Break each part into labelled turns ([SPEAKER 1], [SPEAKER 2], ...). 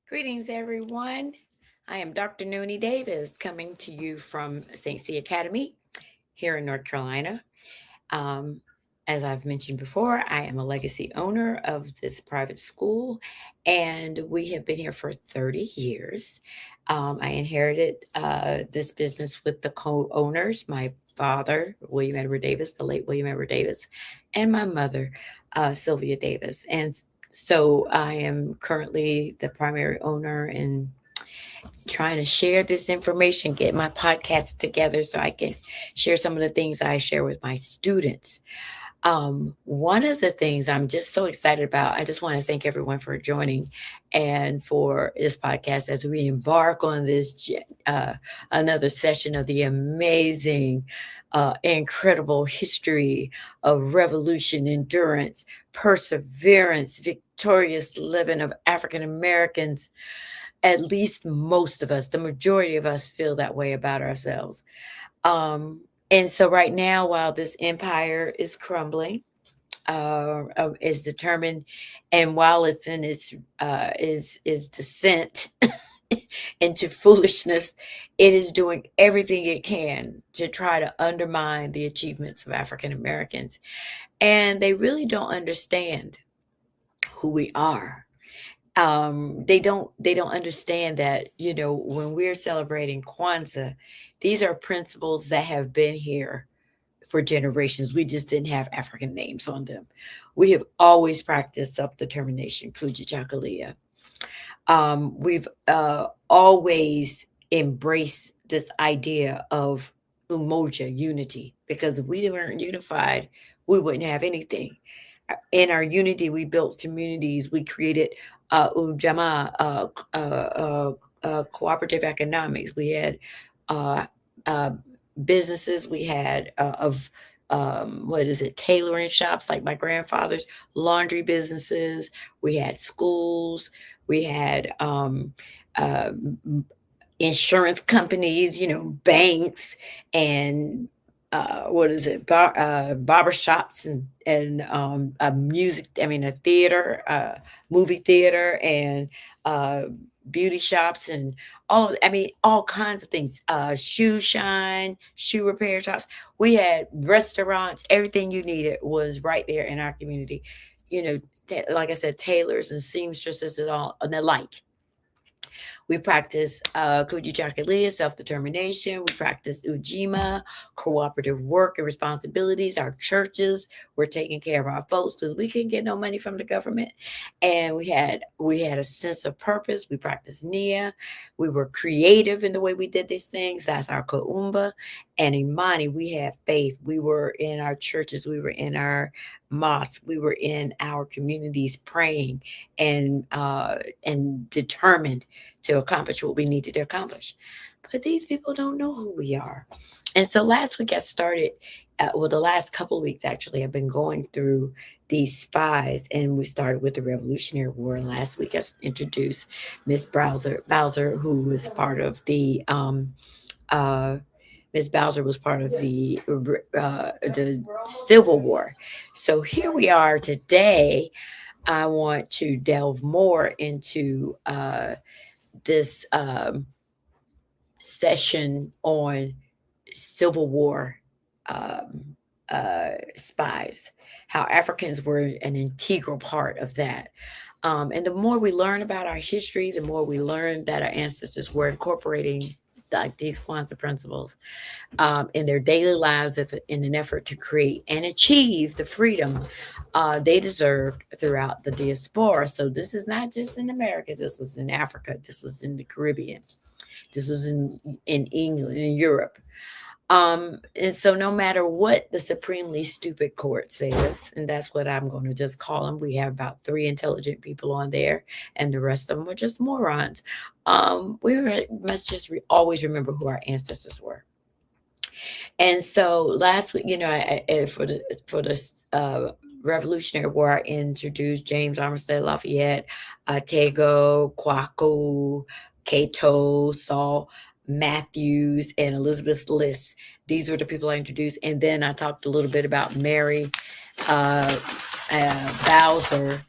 [SPEAKER 1] Greetings, everyone. I am Dr. Noni Davis coming to you from St. C Academy here in North Carolina. Um, as I've mentioned before, I am a legacy owner of this private school, and we have been here for 30 years. I inherited this business with the co owners, my father, William Edward Davis, the late William Edward Davis, and my mother, Sylvia Davis. So I am currently the primary owner and trying to share this information, get my podcast together so I can share some of the things I share with my students. One of the things I'm just so excited about, I just want to thank everyone for joining and for this podcast as we embark on this another session of the amazing, incredible history of revolution, endurance, perseverance, victorious living of African Americans. At least most of us, the majority of us, feel that way about ourselves. And so right now, while this empire is crumbling, is determined, and while it's in its is descent into foolishness, it is doing everything it can to try to undermine the achievements of African Americans, and they really don't understand who we are. They don't understand that, when we're celebrating Kwanzaa, these are principles that have been here for generations. We just didn't have African names on them. We have always practiced self-determination, Kujichagulia. We've always embraced this idea of umoja, unity, because if we weren't unified, we wouldn't have anything. In our unity, we built communities. We created Ujama, cooperative economics. We had uh, uh, businesses. We had tailoring shops like my grandfather's, laundry businesses. We had schools. We had uh, insurance companies, banks, and barber shops, and a theater, movie theater, and beauty shops, and all kinds of things. Shoe shine, shoe repair shops. We had restaurants. Everything you needed was right there in our community. You know, like I said, tailors and seamstresses and all and the like. We practice Kujichagulia, self-determination. We practice Ujima, cooperative work and responsibilities. Our churches were taking care of our folks because we couldn't get no money from the government. And we had a sense of purpose. We practiced Nia. We were creative in the way we did these things. That's our Kaumba. And Imani, we had faith. We were in our churches. We were in our mosque. We were in our communities praying and determined to accomplish what we needed to accomplish. But these people don't know who we are. And so last week I started, the last couple of weeks actually, I've been going through these spies, and we started with the Revolutionary War. And last week I introduced Miss Bowser, who was part of Miss Bowser was part of the Civil War. So here we are today. I want to delve more into this session on Civil War um, spies, how Africans were an integral part of that. And the more we learn about our history, the more we learn that our ancestors were incorporating like these Kwanzaa principles in their daily lives in an effort to create and achieve the freedom they deserved throughout the diaspora. So this is not just in America. This was in Africa. This was in the Caribbean. This was in England, in Europe. And so no matter what the supremely stupid court says, and that's what I'm going to just call them, we have about 3 intelligent people on there, and the rest of them are just morons. Must just always remember who our ancestors were. And so last week, for the Revolutionary War, I introduced James Armistead Lafayette, Tego, Kwaku, Cato, Saul Matthews, and Elizabeth Bliss. These were the people I introduced. And then I talked a little bit about Mary Bowser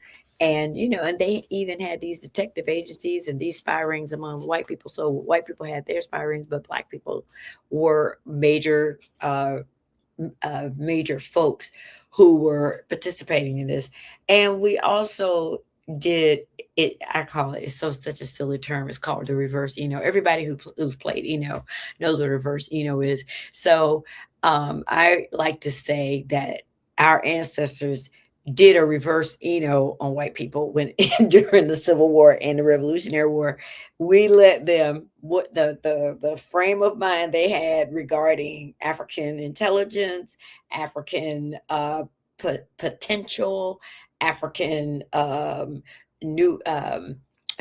[SPEAKER 1] And, and they even had these detective agencies and these spy rings among white people. So white people had their spy rings, but black people were major folks who were participating in this. And we also did it. I call it, it's so such a silly term. It's called the reverse Eno. Everybody who's played Eno knows what reverse Eno is. So I like to say that our ancestors did a reverse Eno on white people when during the Civil War and the Revolutionary War. We let them, what the frame of mind they had regarding African intelligence, African potential, African new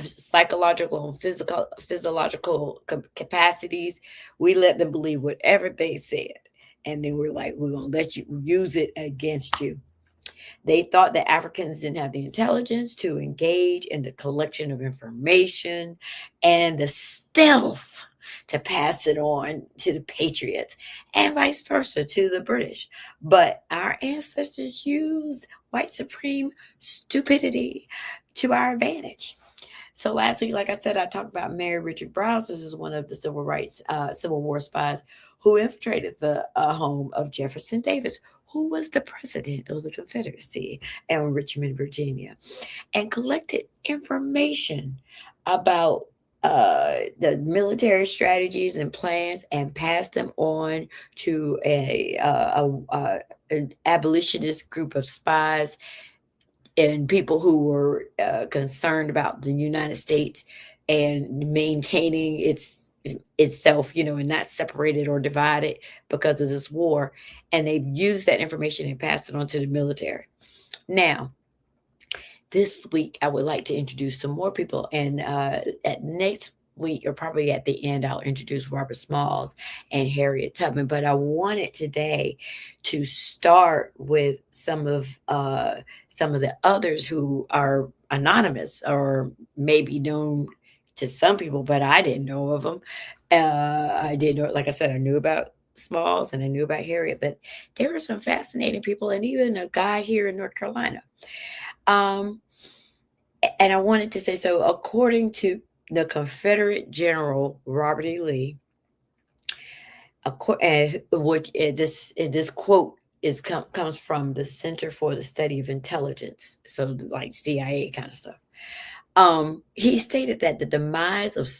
[SPEAKER 1] psychological and physiological capacities. We let them believe whatever they said, and then we're like, we're gonna let you use it against you. They thought that Africans didn't have the intelligence to engage in the collection of information and the stealth to pass it on to the Patriots and vice versa to the British. But our ancestors used white supreme stupidity to our advantage. So last week, like I said, I talked about Mary Richard Browse. This is one of the Civil War spies who infiltrated the home of Jefferson Davis, who was the president of the Confederacy in Richmond, Virginia, and collected information about the military strategies and plans and passed them on to an abolitionist group of spies and people who were concerned about the United States and maintaining itself, and not separated or divided because of this war. And they used that information and passed it on to the military. Now, this week, I would like to introduce some more people. And at next week, or probably at the end, I'll introduce Robert Smalls and Harriet Tubman. But I wanted today to start with some of the others who are anonymous or maybe known to some people, but I didn't know of them. I didn't know, like I said, I knew about Smalls and I knew about Harriet, but there are some fascinating people, and even a guy here in North Carolina. Um, and I wanted to say, so according to the Confederate General Robert E. Lee, this quote comes from the Center for the Study of Intelligence, so like CIA kind of stuff. He stated that the demise of the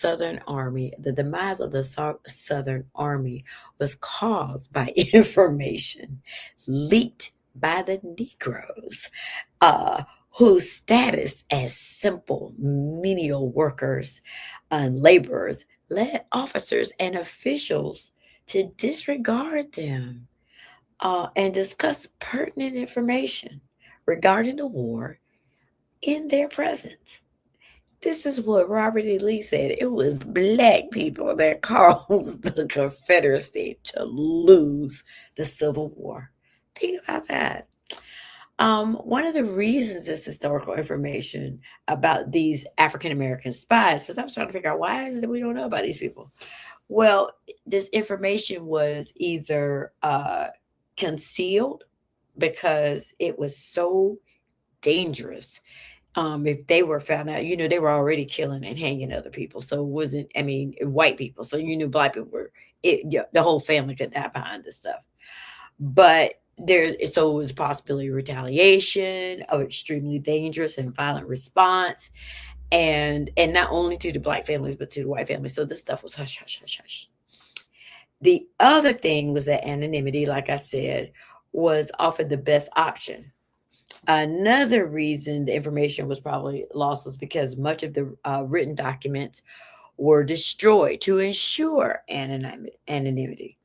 [SPEAKER 1] Southern Army was caused by information leaked by the Negroes, whose status as simple menial workers and laborers led officers and officials to disregard them and discuss pertinent information regarding the war in their presence. This is what Robert E. Lee said. It was black people that caused the Confederacy to lose the Civil War. Think about that. One of the reasons this historical information about these African American spies, because I was trying to figure out why is it that we don't know about these people. Well, this information was either concealed because it was so dangerous. If they were found out, they were already killing and hanging other people. So it wasn't, I mean, white people. So black people were, the whole family could die behind this stuff. But so it was a possibility of retaliation, of extremely dangerous and violent response, and not only to the black families but to the white families. So this stuff was hush, hush, hush, hush. The other thing was that anonymity, like I said, was often the best option. Another reason the information was probably lost was because much of the written documents were destroyed to ensure anonymity.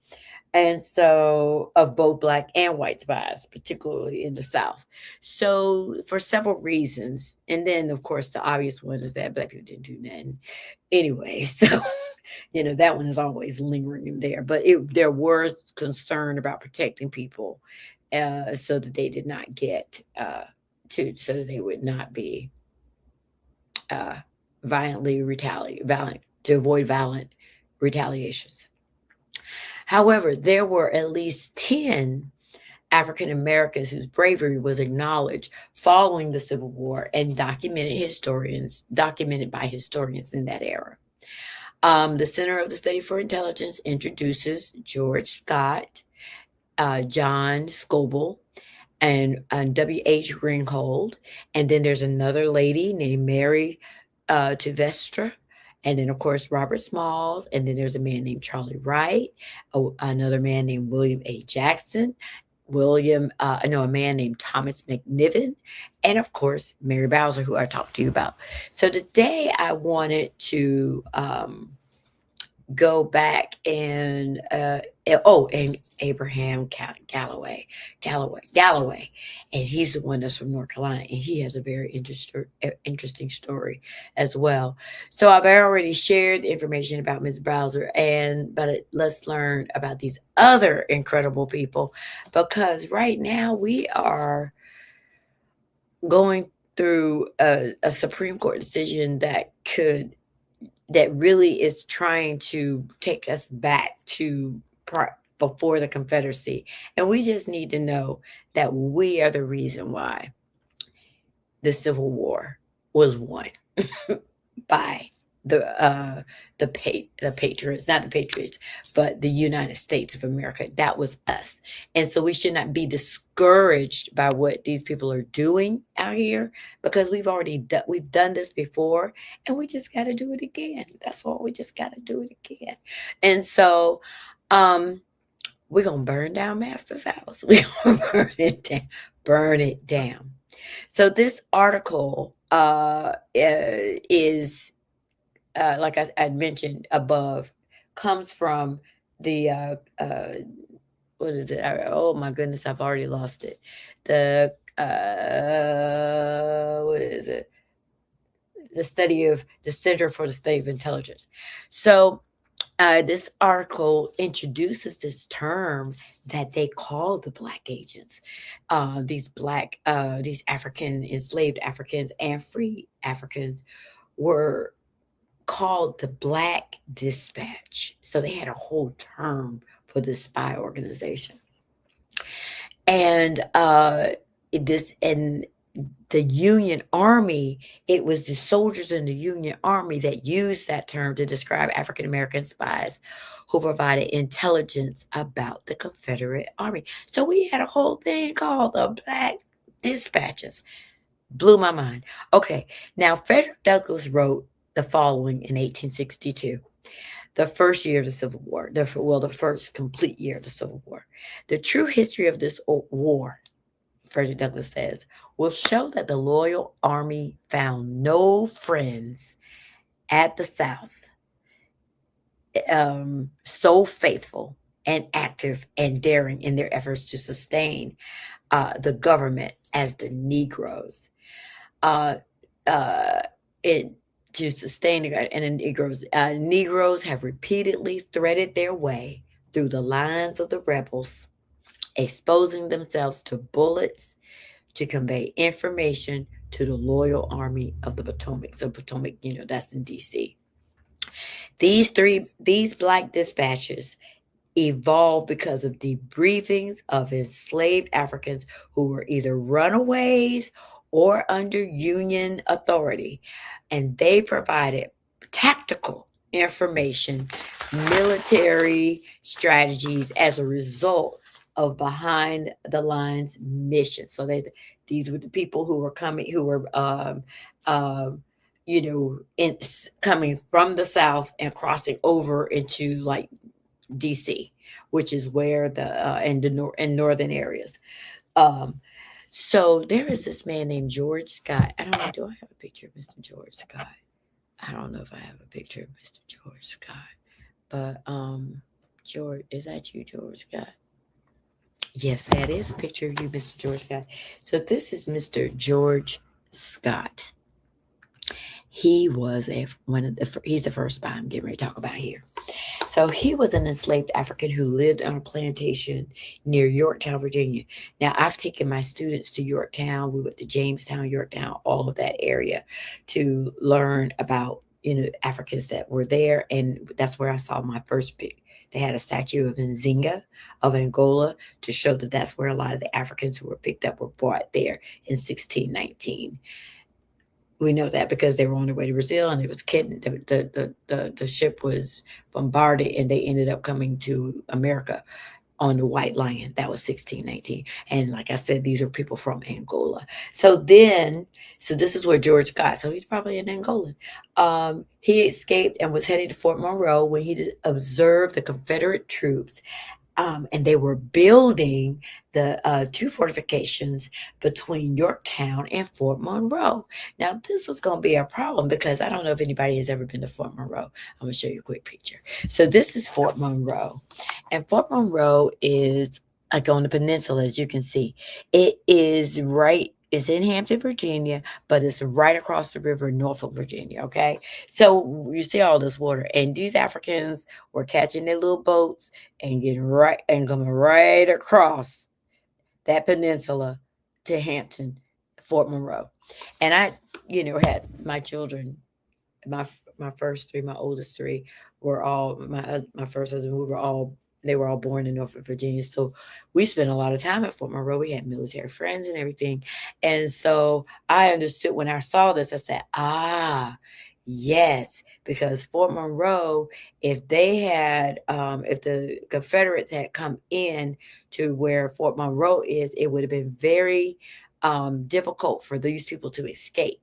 [SPEAKER 1] And so, of both black and white spies, particularly in the South. So, for several reasons. And then, of course, the obvious one is that black people didn't do nothing anyway. So, that one is always lingering in there. But there was concern about protecting people so that they did not so that they would not be to avoid violent retaliations. However, there were at least 10 African Americans whose bravery was acknowledged following the Civil War and documented by historians in that era. The Center of the Study for Intelligence introduces George Scott, John Scoble, and W.H. Ringgold. And then there's another lady named Mary Tuvestra. And then, of course, Robert Smalls. And then there's a man named Charlie Wright, another man named William A. Jackson, a man named Thomas McNiven, and of course, Mary Bowser, who I talked to you about. So today I wanted to go back and and Abraham Galloway, and he's the one that's from North Carolina, and he has a very interesting story as well. So I've already shared the information about Ms. Bowser, but let's learn about these other incredible people, because right now we are going through a Supreme Court decision that really is trying to take us back to before the Confederacy. And we just need to know that we are the reason why the Civil War was won by the patriots, not the patriots, but the United States of America. That was us. And so we should not be discouraged by what these people are doing out here, because we've done this before, and we just got to do it again. That's all. We just got to do it again. And so we're going to burn down Master's house. We're going to burn it down. So this article is like I mentioned above, comes from the what is it? Oh my goodness, I've already lost it. The what is it? The study of the Center for the Study of Intelligence. So this article introduces this term that they call the Black agents. These African enslaved Africans and free Africans were called the Black Dispatch. So they had a whole term for this spy organization. And the Union Army, it was the soldiers in the Union Army that used that term to describe African American spies who provided intelligence about the Confederate Army. So we had a whole thing called the Black Dispatches. Blew my mind. Okay, now Frederick Douglass wrote the following in 1862, the first year of the Civil War, the first complete year of the Civil War. The true history of this war, Frederick Douglass says, will show that the loyal army found no friends at the South so faithful and active and daring in their efforts to sustain the government as the Negroes. To sustain the Negroes. Negroes have repeatedly threaded their way through the lines of the rebels, exposing themselves to bullets to convey information to the loyal army of the Potomac. So Potomac, that's in D.C. These Black dispatches evolved because of debriefings of enslaved Africans who were either runaways or under Union authority, and they provided tactical information, military strategies as a result of behind the lines mission. So these were the people who were coming, coming from the South and crossing over into like DC, which is where in northern areas. So there is this man named George Scott. I don't know, do I have a picture of Mr. George Scott? I don't know if I have a picture of Mr. George Scott, but George, is that you, George Scott? Yes, that is a picture of you, Mr. George Scott. So this is Mr. George Scott. He was he's the first spy I'm getting ready to talk about here. So he was an enslaved African who lived on a plantation near Yorktown, Virginia. Now, I've taken my students to Yorktown. We went to Jamestown, Yorktown, all of that area to learn about Africans that were there. And that's where I saw my first pic. They had a statue of Nzinga of Angola to show that that's where a lot of the Africans who were picked up were brought there in 1619. We know that because they were on their way to Brazil and it was kidnapped. The ship was bombarded and they ended up coming to America on the White Lion. That was 1619. And like I said, these are people from Angola. So this is where George Scott, so he's probably an Angolan. He escaped and was headed to Fort Monroe when he observed the Confederate troops, and they were building the two fortifications between Yorktown and Fort Monroe. Now, this was going to be a problem because I don't know if anybody has ever been to Fort Monroe. I'm going to show you a quick picture. So this is Fort Monroe, and Fort Monroe is like on the peninsula, as you can see. It is right. It's in Hampton, Virginia, but it's right across the river in Norfolk, Virginia. Okay, so you see all this water, and these Africans were catching their little boats and getting right and coming right across that peninsula to Hampton, Fort Monroe. And I, had my children, my first three, my oldest three were all my first husband. They were all born in Norfolk, Virginia. So we spent a lot of time at Fort Monroe. We had military friends and everything. And so I understood when I saw this, I said, yes, because Fort Monroe, if the Confederates had come in to where Fort Monroe is, it would have been very difficult for these people to escape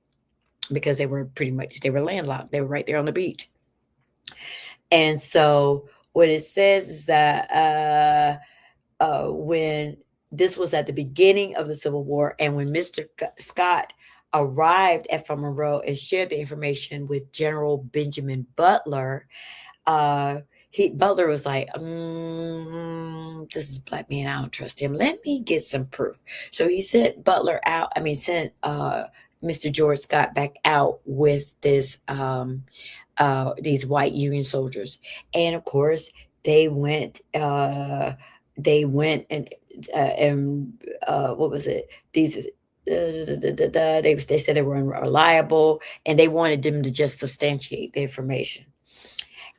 [SPEAKER 1] because they were landlocked. They were right there on the beach. And so what it says is that when this was at the beginning of the Civil War, and when Mr. Scott arrived at Fort Monroe and shared the information with General Benjamin Butler, Butler was like, this is a black man. I don't trust him. Let me get some proof. So he sent Mr. George Scott back out with these white Union soldiers. And of course, they went and what was it? These they said they were unreliable, and they wanted them to just substantiate the information.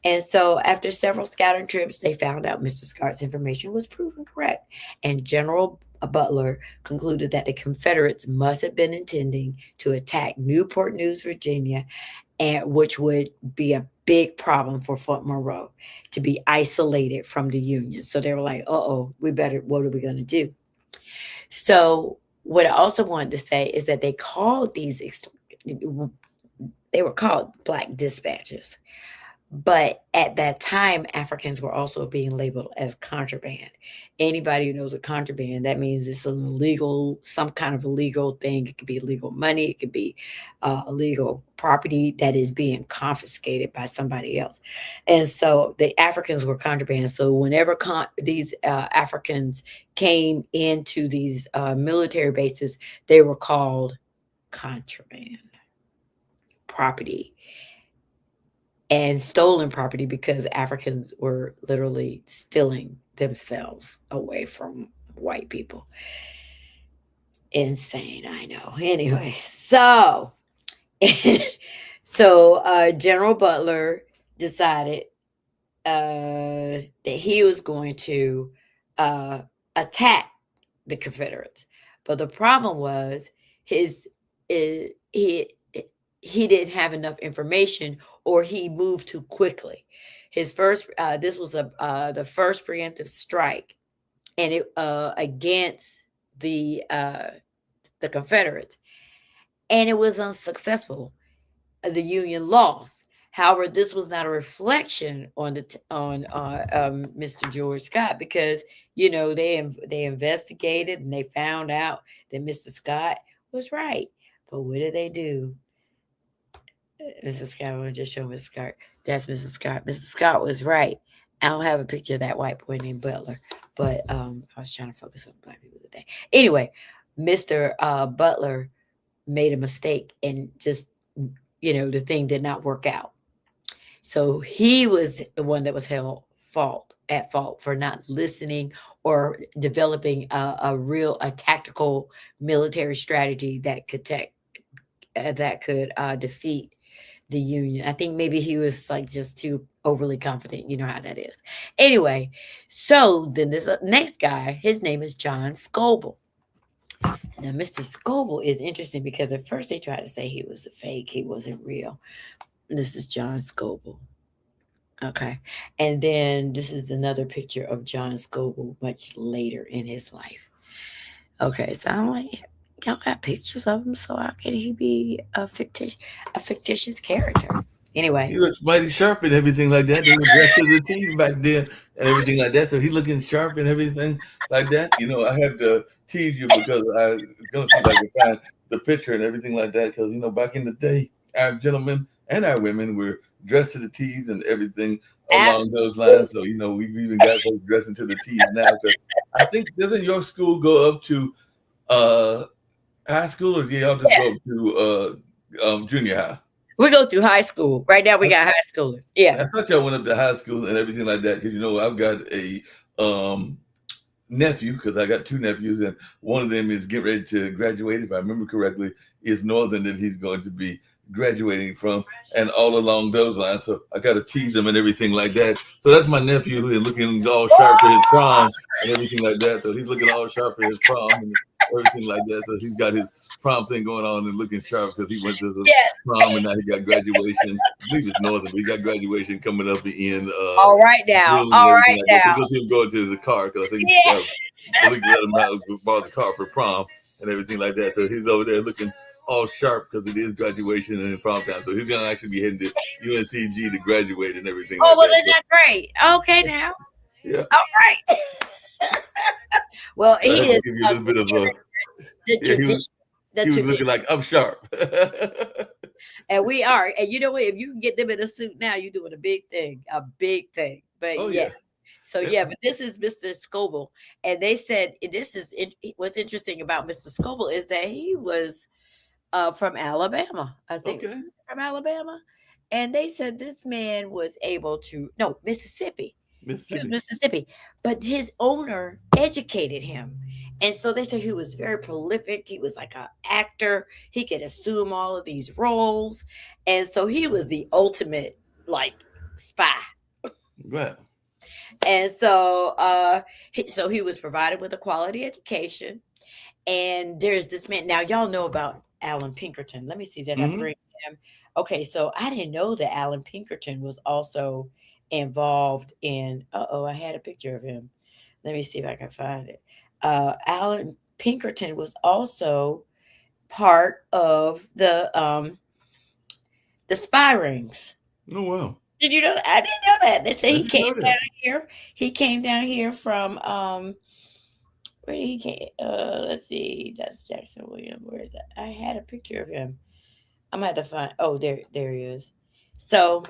[SPEAKER 1] And so after several scouting trips, they found out Mr. Scott's information was proven correct. And General Butler concluded that the Confederates must have been intending to attack Newport News, Virginia, and which would be a big problem for Fort Monroe to be isolated from the Union. So they were like, what are we going to do? So what I also wanted to say is that they were called black dispatches. But at that time, Africans were also being labeled as contraband. Anybody who knows what contraband, that means it's some kind of illegal thing. It could be illegal money. It could be illegal property that is being confiscated by somebody else. And so the Africans were contraband. So whenever these Africans came into these military bases, they were called contraband property and stolen property, because Africans were literally stealing themselves away from white people. Insane, I know. Anyway, so General Butler decided that he was going to attack the Confederates. But the problem was he didn't have enough information, or he moved too quickly. This was the first preemptive strike, and it against the Confederates, and it was unsuccessful. The Union lost. However, this was not a reflection on Mr. George Scott, because they investigated and they found out that Mr. Scott was right. But what did they do? Mrs. Scott, I want to just show Mrs. Scott. That's Mrs. Scott. Mrs. Scott was right. I don't have a picture of that white boy named Butler, but I was trying to focus on black people today. Anyway, Mr. Butler made a mistake, and just, the thing did not work out. So he was the one that was at fault for not listening or developing a tactical military strategy that could defeat the union. I think maybe he was like just too overly confident. You know how that is. Anyway, so then this next guy, his name is John Scoble. Now, Mr. Scoble is interesting because at first they tried to say he was a fake, he wasn't real. This is John Scoble. Okay. And then this is another picture of John Scoble much later in his life. Okay, so I'm like, y'all got pictures of him, so how can he be a fictitious character? Anyway,
[SPEAKER 2] He looks mighty sharp and everything like that. They were dressed to the T's back then and everything like that. So he looking sharp and everything like that. I had to tease you because I was gonna see if I could find the picture and everything like that. Because back in the day, our gentlemen and our women were dressed to the T's and everything along those
[SPEAKER 1] absolutely.
[SPEAKER 2] lines. So we've even got folks dressing to the T's now. Because I think doesn't your school go up to uh high school, or do y'all just
[SPEAKER 1] Yeah,
[SPEAKER 2] go up to junior high?
[SPEAKER 1] we go through high school. Right now, we got high schoolers. Yeah,
[SPEAKER 2] I thought y'all went up to high school and everything like that because I've got a um, nephew because I got two nephews and one of them is getting ready to graduate. If I remember correctly, is Northern that he's going to be graduating from, and all along those lines. So I got to tease him and everything like that. So that's my nephew who is looking all sharp for his prom and everything like that. So he's looking all sharp for his prom and everything like that. So he's got his prom thing going on and looking sharp because he went to the
[SPEAKER 1] yes.
[SPEAKER 2] prom and now he got graduation. I believe it's Northern, but he got graduation coming up in
[SPEAKER 1] All right now.
[SPEAKER 2] June and
[SPEAKER 1] All
[SPEAKER 2] everything
[SPEAKER 1] right
[SPEAKER 2] like that. So
[SPEAKER 1] now.
[SPEAKER 2] you'll see him going to the car because I think
[SPEAKER 1] Yeah.
[SPEAKER 2] Malik let him out, borrow the car for prom and everything like that. So he's over there looking all sharp because it is graduation and prom time. So he's gonna actually be heading to UNCG to graduate and everything
[SPEAKER 1] Oh,
[SPEAKER 2] like
[SPEAKER 1] well,
[SPEAKER 2] that.
[SPEAKER 1] isn't
[SPEAKER 2] So,
[SPEAKER 1] that great? Okay, now.
[SPEAKER 2] yeah,
[SPEAKER 1] All right. Well,
[SPEAKER 2] so I
[SPEAKER 1] he
[SPEAKER 2] had to
[SPEAKER 1] is
[SPEAKER 2] give you a little bit of a
[SPEAKER 1] the
[SPEAKER 2] yeah.
[SPEAKER 1] tradition. The
[SPEAKER 2] He was
[SPEAKER 1] tradition.
[SPEAKER 2] looking like I'm sharp.
[SPEAKER 1] And we are. And you know what? If you can get them in a suit now, you're doing a big thing. A big thing. But
[SPEAKER 2] Oh yeah,
[SPEAKER 1] yes. So
[SPEAKER 2] yeah.
[SPEAKER 1] yeah, but this is Mr. Scoble. And they said what's interesting about Mr. Scoble is that he was from Alabama. I think
[SPEAKER 2] Okay,
[SPEAKER 1] from Alabama. And they said this man was able to no, Mississippi. He was
[SPEAKER 2] Mississippi.
[SPEAKER 1] Mississippi, but his owner educated him. And so they say he was very prolific. He was like an actor. He could assume all of these roles. And so he was the ultimate like spy.
[SPEAKER 2] Well,
[SPEAKER 1] And so he was provided with a quality education. And there's this man. Now y'all know about Alan Pinkerton. Let me see, did I
[SPEAKER 2] mm-hmm.
[SPEAKER 1] bring him? Okay, so I didn't know that Alan Pinkerton was also involved in I had a picture of him. Let me see if I can find it. Alan Pinkerton was also part of the spy rings.
[SPEAKER 2] Oh wow,
[SPEAKER 1] Did you know that? I didn't know that. They say
[SPEAKER 2] I
[SPEAKER 1] he
[SPEAKER 2] didn't
[SPEAKER 1] came
[SPEAKER 2] know
[SPEAKER 1] down
[SPEAKER 2] that.
[SPEAKER 1] here. He came down here from where did he came? Let's see. That's Jackson William. Where is that? I had a picture of him. I'm gonna have to find. Oh, there he is. So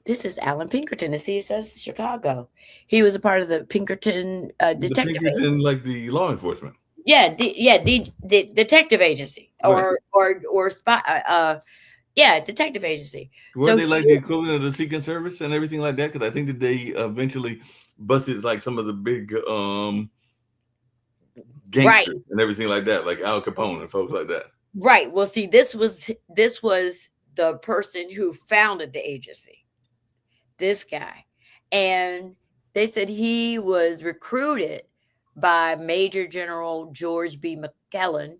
[SPEAKER 1] this is Alan Pinkerton. The see, it says Chicago. He was a part of the Pinkerton
[SPEAKER 2] The
[SPEAKER 1] detective.
[SPEAKER 2] Pinkerton, like the law enforcement,
[SPEAKER 1] Yeah, the detective agency
[SPEAKER 2] right?
[SPEAKER 1] or spy. Yeah, detective agency.
[SPEAKER 2] Were
[SPEAKER 1] So
[SPEAKER 2] they like the equivalent of the Secret Service and everything like that? Because I think that they eventually busted like some of the big
[SPEAKER 1] right,
[SPEAKER 2] gangsters and everything like that, like Al Capone and folks like that.
[SPEAKER 1] right. Well, see, this was the person who founded the agency. This guy. And they said he was recruited by Major General George B. McClellan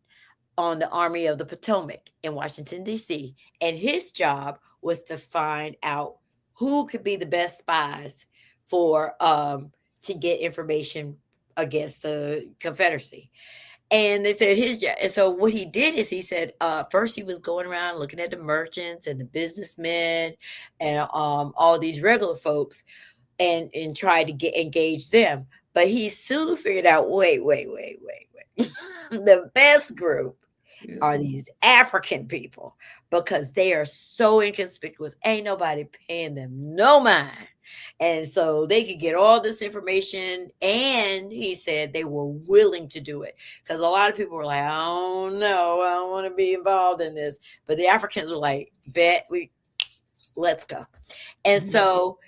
[SPEAKER 1] on the Army of the Potomac in Washington, D.C. And his job was to find out who could be the best spies for to get information against the Confederacy. And they said his job. And so what he did is he said first he was going around looking at the merchants and the businessmen and all these regular folks and tried to get engage them. But he soon figured out, wait. The best group
[SPEAKER 2] Yeah.
[SPEAKER 1] are these African people because they are so inconspicuous. Ain't nobody paying them no mind. And so they could get all this information. And he said they were willing to do it because a lot of people were like, I don't know, I don't want to be involved in this. But the Africans were like, let's go. And
[SPEAKER 2] Mhm.
[SPEAKER 1] so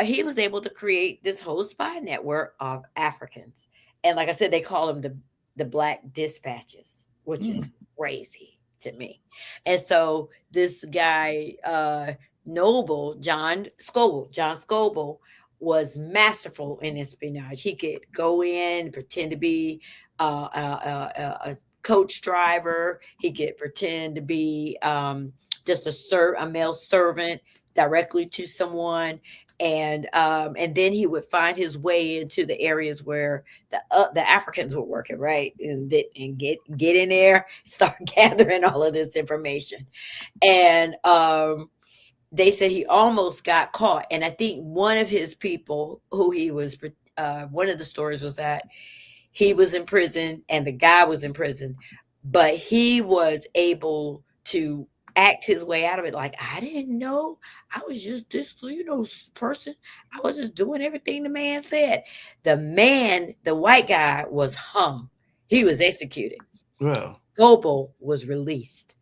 [SPEAKER 1] he was able to create this whole spy network of Africans. And like I said, they call them the Black Dispatches, which is
[SPEAKER 2] Mm.
[SPEAKER 1] crazy to me. And so this guy, John Scoble was masterful in espionage. He could go in, pretend to be a coach driver. He could pretend to be just a male servant directly to someone, and then he would find his way into the areas where the Africans were working, right, and get in there, start gathering all of this information, and they said he almost got caught, and I think one of his people who he was. One of the stories was that he was in prison and the guy was in prison, but he was able to act his way out of it. Like, I didn't know. I was just this, person. I was just doing everything the man said. The white guy was hung. He was executed.
[SPEAKER 2] Wow.
[SPEAKER 1] Gobo was released.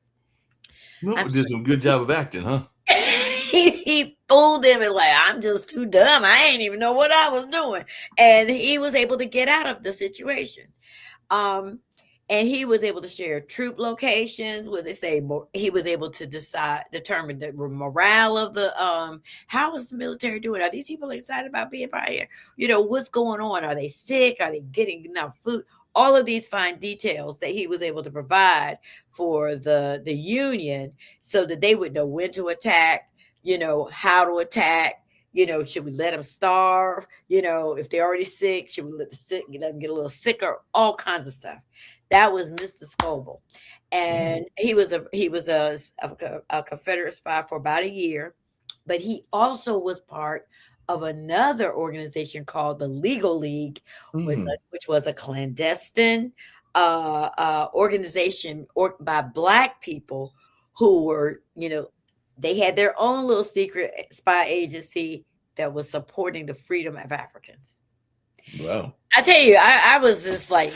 [SPEAKER 2] Well,
[SPEAKER 1] I'm
[SPEAKER 2] did some good job of acting, huh?
[SPEAKER 1] he fooled him and like, I'm just too dumb. I didn't even know what I was doing. And he was able to get out of the situation. Um, and he was able to share troop locations. What they say, he was able to determine the morale of the. How is the military doing? Are these people excited about being by here? What's going on? Are they sick? Are they getting enough food? All of these fine details that he was able to provide for the Union, so that they would know when to attack. How to attack. Should we let them starve? If they're already sick, should we let them get a little sicker? All kinds of stuff. That was Mr. Scoble, and he was a Confederate spy for about a year, but he also was part of another organization called the Legal League,
[SPEAKER 2] Mm-hmm.
[SPEAKER 1] which was a clandestine organization by Black people who were, they had their own little secret spy agency that was supporting the freedom of Africans.
[SPEAKER 2] Wow.
[SPEAKER 1] I tell you, I was just like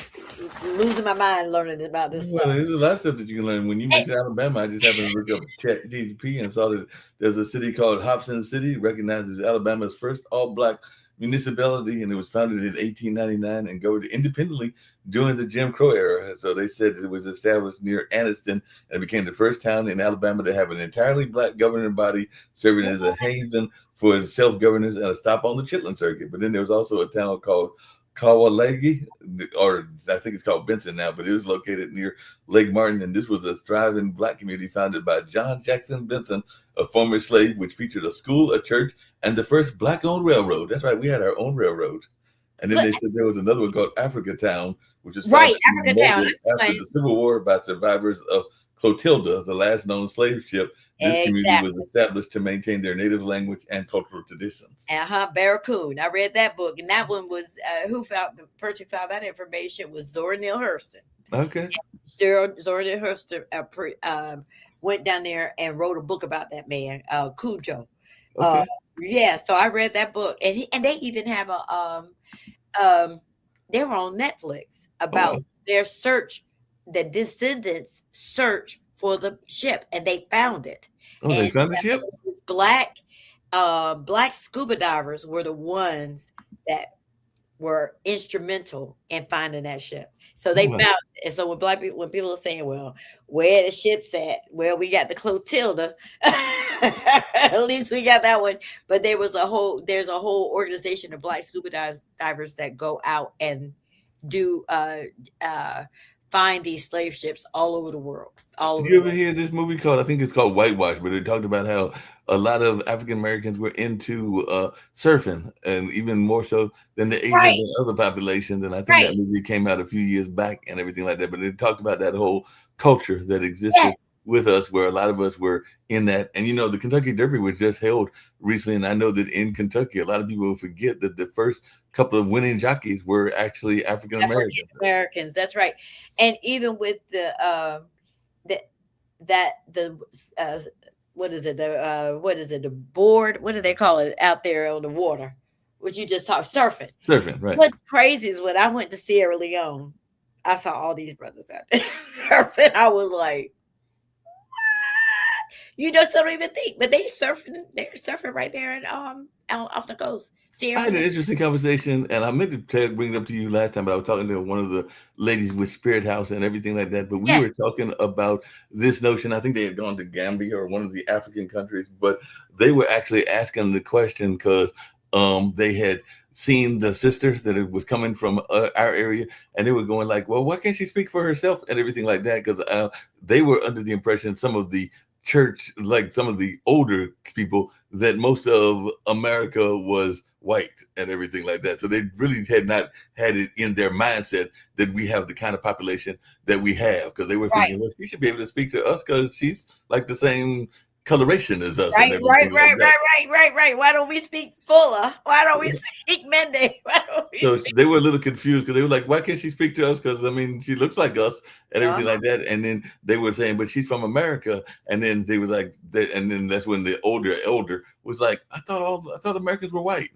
[SPEAKER 1] losing my mind learning about this
[SPEAKER 2] Well,
[SPEAKER 1] stuff.
[SPEAKER 2] there's a lot of stuff that you can learn. When you mentioned Alabama, I just happened to look up Chat GDP and saw that there's a city called Hobson City, recognized as Alabama's first all-black municipality, and it was founded in 1899 and governed independently during the Jim Crow era. So they said it was established near Anniston and became the first town in Alabama to have an entirely black governing body, serving as a haven for self-governance and a stop on the Chitlin Circuit. But then there was also a town called Kawalagi, or I think it's called Benson now, but it was located near Lake Martin, and this was a thriving black community founded by John Jackson Benson, a former slave, which featured a school, a church, and the first black-owned railroad. That's right, we had our own railroad. And then
[SPEAKER 1] Look,
[SPEAKER 2] they said there was another one called Africa Town, which was
[SPEAKER 1] right,
[SPEAKER 2] founded and
[SPEAKER 1] Africa Town.
[SPEAKER 2] molded
[SPEAKER 1] That's the
[SPEAKER 2] after
[SPEAKER 1] one.
[SPEAKER 2] the Civil War by survivors of Clotilda, the last known slave ship. This community was
[SPEAKER 1] Exactly.
[SPEAKER 2] established to maintain their native language and cultural traditions.
[SPEAKER 1] Barracoon. I read that book, and that one was the person who found that information was Zora Neale Hurston.
[SPEAKER 2] Okay.
[SPEAKER 1] Zora Neale Hurston went down there and wrote a book about that man, Cujo. Uh,
[SPEAKER 2] Okay.
[SPEAKER 1] yeah, so I read that book, and they even have um, they were on Netflix
[SPEAKER 2] Oh,
[SPEAKER 1] about
[SPEAKER 2] wow.
[SPEAKER 1] their search, the descendants search for the ship, and they found it.
[SPEAKER 2] Oh, they
[SPEAKER 1] And
[SPEAKER 2] found the ship?
[SPEAKER 1] black black scuba divers were the ones that were instrumental in finding that ship. So
[SPEAKER 2] Oh,
[SPEAKER 1] they
[SPEAKER 2] wow.
[SPEAKER 1] found it. And so when people are saying, well, where the ship's at? Well, we got the Clotilda. At least we got that one. But there's a whole organization of black scuba divers that go out and do find these slave ships all over the world. All
[SPEAKER 2] Did
[SPEAKER 1] over
[SPEAKER 2] you
[SPEAKER 1] the
[SPEAKER 2] ever
[SPEAKER 1] world.
[SPEAKER 2] hear this movie called, I think it's called Whitewash, where they talked about how a lot of African Americans were into surfing, and even more so than the Asians
[SPEAKER 1] Right,
[SPEAKER 2] and other populations. And I think
[SPEAKER 1] right.
[SPEAKER 2] that movie came out a few years back and everything like that. But it talked about that whole culture that existed
[SPEAKER 1] Yes.
[SPEAKER 2] with us, where a lot of us were in that. And the Kentucky Derby was just held recently, and I know that in Kentucky, a lot of people forget that the first couple of winning jockeys were actually African
[SPEAKER 1] African
[SPEAKER 2] Americans.
[SPEAKER 1] Americans. That's right. And even with the that the uh, what is it? The board? What do they call it out there on the water? What you just talked surfing.
[SPEAKER 2] Surfing, right?
[SPEAKER 1] What's crazy is when I went to Sierra Leone, I saw all these brothers out there surfing. I was like, you just don't even think, but they're surfing right there in out off the coast.
[SPEAKER 2] I
[SPEAKER 1] Steer
[SPEAKER 2] had an
[SPEAKER 1] clear.
[SPEAKER 2] interesting conversation, and I meant to bring it up to you last time, but I was talking to one of the ladies with Spirit House and everything like that. But we
[SPEAKER 1] Yeah,
[SPEAKER 2] were talking about this notion. I think they had gone to Gambia or one of the African countries, but they were actually asking the question because they had seen the sisters that it was coming from our area, and they were going like, "Well, why can't she speak for herself?" and everything like that, because they were under the impression some of the church, like some of the older people, that most of America was white and everything like that. So they really had not had it in their mindset that we have the kind of population that we have, because they were
[SPEAKER 1] right.
[SPEAKER 2] thinking, well, she should be able to speak to us because she's like the same coloration as us and
[SPEAKER 1] Right, right,
[SPEAKER 2] everything like
[SPEAKER 1] right,
[SPEAKER 2] that.
[SPEAKER 1] right, right, right, right. Why don't we speak fuller? Why don't we speak Mende? Why don't we
[SPEAKER 2] So
[SPEAKER 1] speak?
[SPEAKER 2] they were a little confused because they were like, "Why can't she speak to us? Because I mean, she looks like us and everything
[SPEAKER 1] Uh-huh.
[SPEAKER 2] like that." And then they were saying, "But she's from America." And then they were like, and then that's when the older elder was like, I thought Americans were white."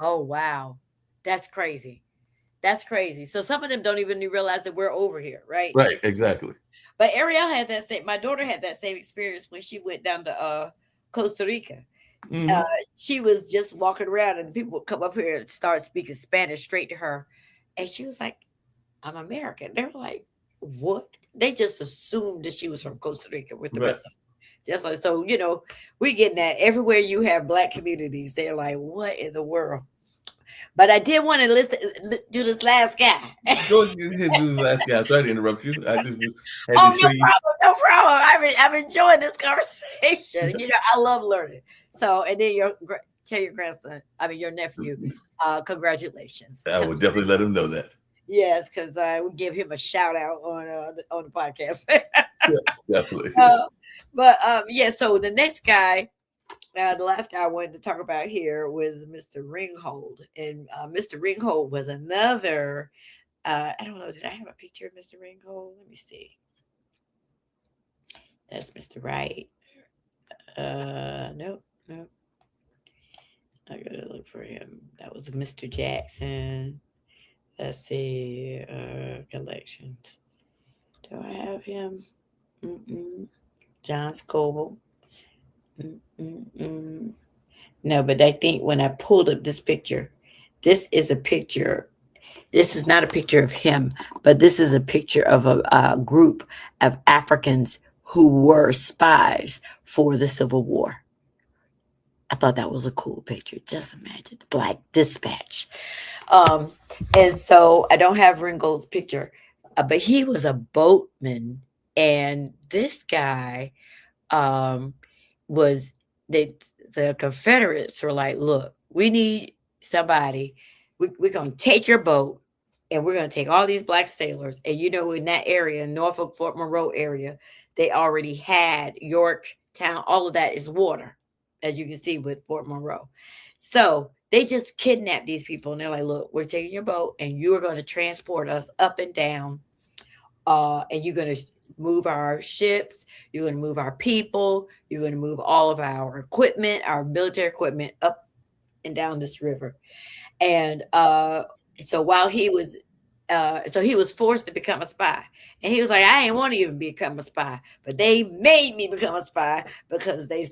[SPEAKER 1] Oh wow. That's crazy. That's crazy. So some of them don't even realize that we're over here, right?
[SPEAKER 2] Right, exactly.
[SPEAKER 1] But Ariel had that same my daughter had that same experience when she went down to Costa Rica. Uh,
[SPEAKER 2] Hmm.
[SPEAKER 1] she was just walking around and people would come up here and start speaking Spanish straight to her. And she was like, I'm American. They were like, what? They just assumed that she was from Costa Rica with the
[SPEAKER 2] Right.
[SPEAKER 1] rest of them. Just like so, we getting that everywhere you have black communities. They're like, what in the world? But I did want to do this last guy.
[SPEAKER 2] Go ahead and do the last guy. I'm sorry to interrupt you. I just had
[SPEAKER 1] Oh,
[SPEAKER 2] to
[SPEAKER 1] no
[SPEAKER 2] show you.
[SPEAKER 1] problem, no problem. I'm enjoying this conversation. I love learning. So, and then tell your grandson, I mean your nephew, congratulations.
[SPEAKER 2] I would definitely let him know that.
[SPEAKER 1] Yes, because I would give him a shout out on the podcast.
[SPEAKER 2] Yes, definitely.
[SPEAKER 1] uh, but yeah, so the next guy, the last guy I wanted to talk about here was Mr. Ringhold, and Mr. Ringhold was another. I don't know. Did I have a picture of Mr. Ringhold? Let me see. That's Mr. Wright. Nope, nope. I gotta look for him. That was Mr. Jackson. Let's see. Collections. Do I have him? Mm-mm. John Scoble. Mm-mm-mm. No, but I think when I pulled up this picture, this is a picture. This is not a picture of him, but this is a picture of a group of Africans who were spies for the Civil War. I thought that was a cool picture. Just imagine the Black Dispatch. Um, and so I don't have Ringold's picture, but he was a boatman, and this guy um, was they the Confederates were like, look, we need somebody. We're gonna take your boat, and we're gonna take all these black sailors. And in that area, Norfolk, Fort Monroe area, they already had Yorktown. All of that is water, as you can see with Fort Monroe. So they just kidnapped these people, and they're like, look, we're taking your boat, and you are going to transport us up and down, and you're going to move our ships, you're going to move our people, you're going to move all of our equipment, our military equipment up and down this river. And so while he was forced to become a spy, and he was like, I didn't want to even become a spy, but they made me become a spy because they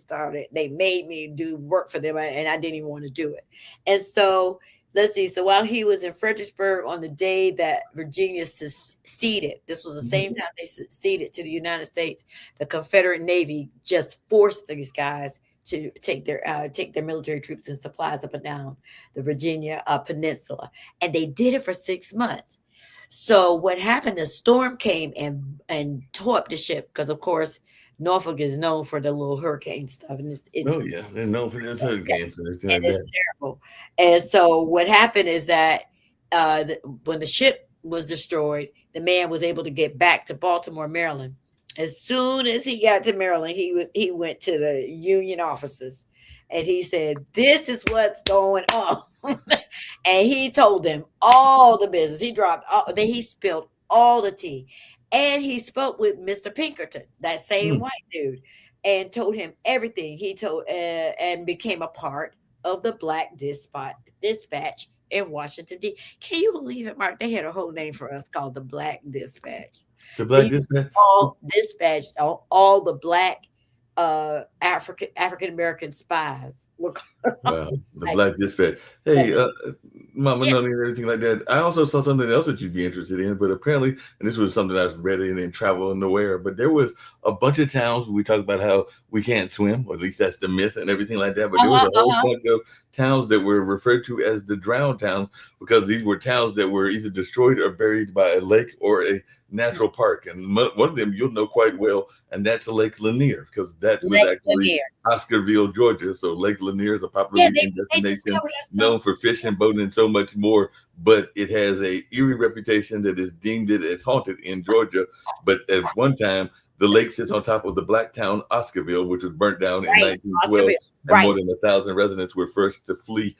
[SPEAKER 1] made me do work for them, and I didn't even want to do it. And so let's see. So while he was in Fredericksburg on the day that Virginia seceded, this was the
[SPEAKER 2] Mhm.
[SPEAKER 1] same time they seceded to the United States. The Confederate Navy just forced these guys to take their military troops and supplies up and down the Virginia peninsula, and they did it for 6 months. So what happened? A storm came and tore up the ship because, of course, Norfolk is known for the little hurricane stuff, and it's
[SPEAKER 2] Oh yeah, they're known for their hurricanes and everything
[SPEAKER 1] and
[SPEAKER 2] like
[SPEAKER 1] it's
[SPEAKER 2] that.
[SPEAKER 1] terrible. And so what happened is that when the ship was destroyed, the man was able to get back to Baltimore, Maryland. As soon as he got to Maryland, he went to the Union offices, and he said, "This is what's going on." And he told them all the business. He dropped all. Then he spilled all the tea, and he spoke with Mr. Pinkerton, that same
[SPEAKER 2] Mm.
[SPEAKER 1] white dude, and told him everything. He told and became a part of the Black Dispatch in Washington D. Can you believe it, Mark? They had a whole name for us called the Black Dispatch.
[SPEAKER 2] The
[SPEAKER 1] They
[SPEAKER 2] Black
[SPEAKER 1] used to
[SPEAKER 2] Dispatch.
[SPEAKER 1] all dispatch all the black. African American spies.
[SPEAKER 2] Wow, the
[SPEAKER 1] Like,
[SPEAKER 2] Black Dispatch. Hey, Mama
[SPEAKER 1] yeah.
[SPEAKER 2] Noni and everything like that. I also saw something else that you'd be interested in, but apparently, and this was something I read in Travel Nowhere, but there was a bunch of towns we talk about how we can't swim, or at least that's the myth and everything like that. But there was
[SPEAKER 1] Uh-huh,
[SPEAKER 2] a whole
[SPEAKER 1] uh-huh.
[SPEAKER 2] bunch of towns that were referred to as the drowned towns because these were towns that were either destroyed or buried by a lake or a natural park. And one of them you'll know quite well, and that's Lake Lanier, because that was
[SPEAKER 1] Lake
[SPEAKER 2] actually
[SPEAKER 1] Lanier.
[SPEAKER 2] Oscarville, Georgia. So Lake Lanier is a popular
[SPEAKER 1] Yeah,
[SPEAKER 2] weekend
[SPEAKER 1] they
[SPEAKER 2] destination
[SPEAKER 1] discovered that stuff.
[SPEAKER 2] known for fishing, boating, and so much more. But it has a eerie reputation that is deemed it as haunted in Georgia. But at one time, the lake sits on top of the black town Oscarville, which was burnt down in
[SPEAKER 1] Right.
[SPEAKER 2] 1912,
[SPEAKER 1] Oscarville.
[SPEAKER 2] and more
[SPEAKER 1] Right.
[SPEAKER 2] than 1,000 residents were first to flee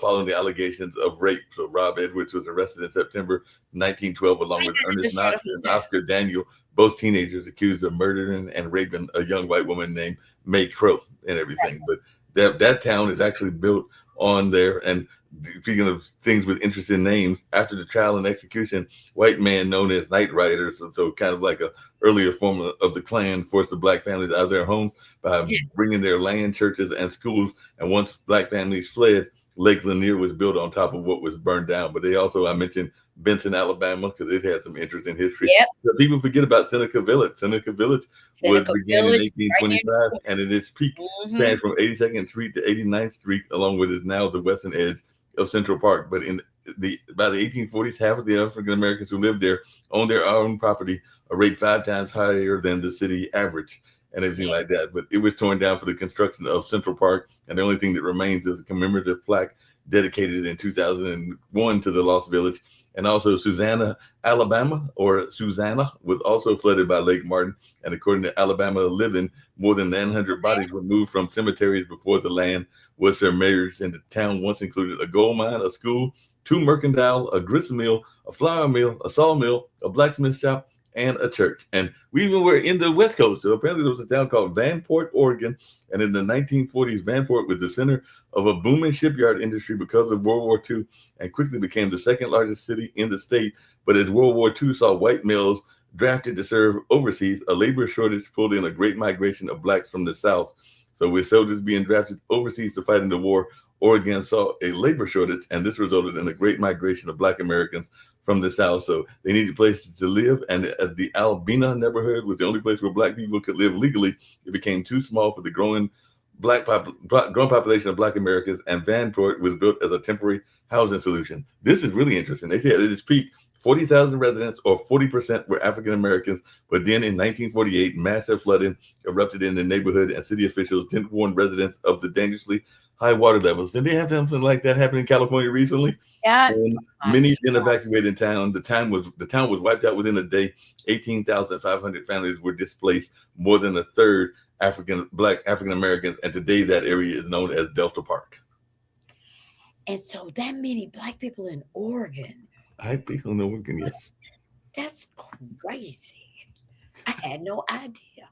[SPEAKER 2] following the allegations of rape. So Rob Edwards was arrested in September 1912, along
[SPEAKER 1] Right.
[SPEAKER 2] with
[SPEAKER 1] They
[SPEAKER 2] Ernest
[SPEAKER 1] destroyed
[SPEAKER 2] Knox
[SPEAKER 1] a whole
[SPEAKER 2] and
[SPEAKER 1] town.
[SPEAKER 2] Oscar Daniel, both teenagers accused of murdering and raping a young white woman named May Crow and everything. But that town is actually built on there. And speaking of things with interesting names, after the trial and execution, white man known as night riders, so kind of like a earlier form of the Klan, forced the black families out of their homes by
[SPEAKER 1] Yeah.
[SPEAKER 2] bringing their land, churches, and schools. And once black families fled, Lake Lanier was built on top of what was burned down. But they also, I mentioned Benton, Alabama, because it had some interesting history.
[SPEAKER 1] Yep.
[SPEAKER 2] But people forget about Seneca Village. Seneca Village was
[SPEAKER 1] Seneca
[SPEAKER 2] began in
[SPEAKER 1] Village, right
[SPEAKER 2] 1825, and at its peak
[SPEAKER 1] near. Mm-hmm.
[SPEAKER 2] spanned from 82nd Street to 89th Street, along with is now the western edge of Central Park. But in by the 1840s, half of the African Americans who lived there owned their own property, a rate 5 times higher than the city average, and everything
[SPEAKER 1] Yeah.
[SPEAKER 2] like that. But it was torn down for the construction of Central Park, and the only thing that remains is a commemorative plaque dedicated in 2001 to the Lost Village. And also, Susanna, Alabama, or Susanna, was also flooded by Lake Martin. And according to Alabama Living, more than 900 bodies were moved from cemeteries before the land was submerged. And the town once included a gold mine, a school, two mercantile, a grist mill, a flour mill, a sawmill, a blacksmith shop, and a church. And we even were in the West Coast. So apparently there was a town called Vanport, Oregon. And in the 1940s, Vanport was the center of a booming shipyard industry because of World War II, and quickly became the second largest city in the state. But as World War II saw white males drafted to serve overseas, a labor shortage pulled in a great migration of blacks from the South. So with soldiers being drafted overseas to fight in the war, Oregon saw a labor shortage, and this resulted in a great migration of black Americans from the South. So they needed places to live, and the Albina neighborhood was the only place where black people could live legally. It became too small for the growing growing population of black Americans, and Vanport was built as a temporary housing solution. This is really interesting. They said at its peak, 40,000 residents, or 40% were African Americans. But then in 1948, massive flooding erupted in the neighborhood, and city officials didn't warn residents of the dangerously high water levels. Did they have something like that happen in California recently?
[SPEAKER 1] Yeah.
[SPEAKER 2] And many been evacuated in town. The town was wiped out within a day. 18,500 families were displaced, more than a third Black African Americans, and today that area is known as Delta Park.
[SPEAKER 1] And so that many black people in Oregon.
[SPEAKER 2] I people know we can, yes.
[SPEAKER 1] That's crazy. I had no idea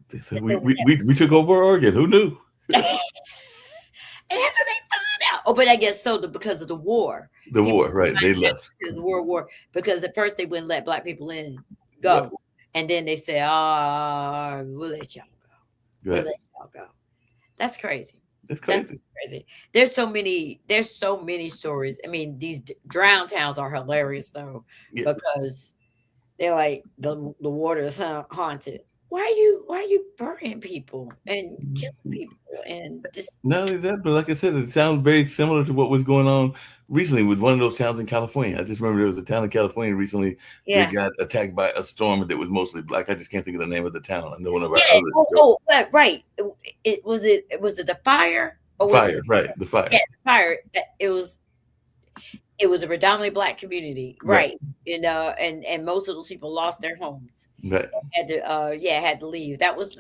[SPEAKER 2] They said
[SPEAKER 1] that
[SPEAKER 2] we,
[SPEAKER 1] there were
[SPEAKER 2] we, we, we took over Oregon. Who knew?
[SPEAKER 1] that. And how did they find out? Oh, but I guess so because of the war.
[SPEAKER 2] The
[SPEAKER 1] People
[SPEAKER 2] war, right? They left.
[SPEAKER 1] because of the World War. Because at first they wouldn't let black people in
[SPEAKER 2] Right,
[SPEAKER 1] go. And then they said, "Ah, we'll let y'all go. We'll
[SPEAKER 2] right.
[SPEAKER 1] let y'all go." That's crazy.
[SPEAKER 2] That's
[SPEAKER 1] That's
[SPEAKER 2] crazy.
[SPEAKER 1] crazy. There's so many stories. I mean, these drown towns are hilarious though,
[SPEAKER 2] Yeah.
[SPEAKER 1] because they're like the water is haunted. Why are you burying people and killing people and this?
[SPEAKER 2] Not only that, but like I said, it sounds very similar to what was going on recently with one of those towns in California. I just remember there was a town in California recently that
[SPEAKER 1] Yeah,
[SPEAKER 2] got attacked by a storm that was mostly black. I just can't think of the name of the town. I know one of our
[SPEAKER 1] yeah.
[SPEAKER 2] other
[SPEAKER 1] Right. It was it the fire or was it
[SPEAKER 2] fire, right? The fire,
[SPEAKER 1] yeah the fire? It was a predominantly black community,
[SPEAKER 2] right,
[SPEAKER 1] right? And most of those people lost their homes.
[SPEAKER 2] right.
[SPEAKER 1] Had to leave. That was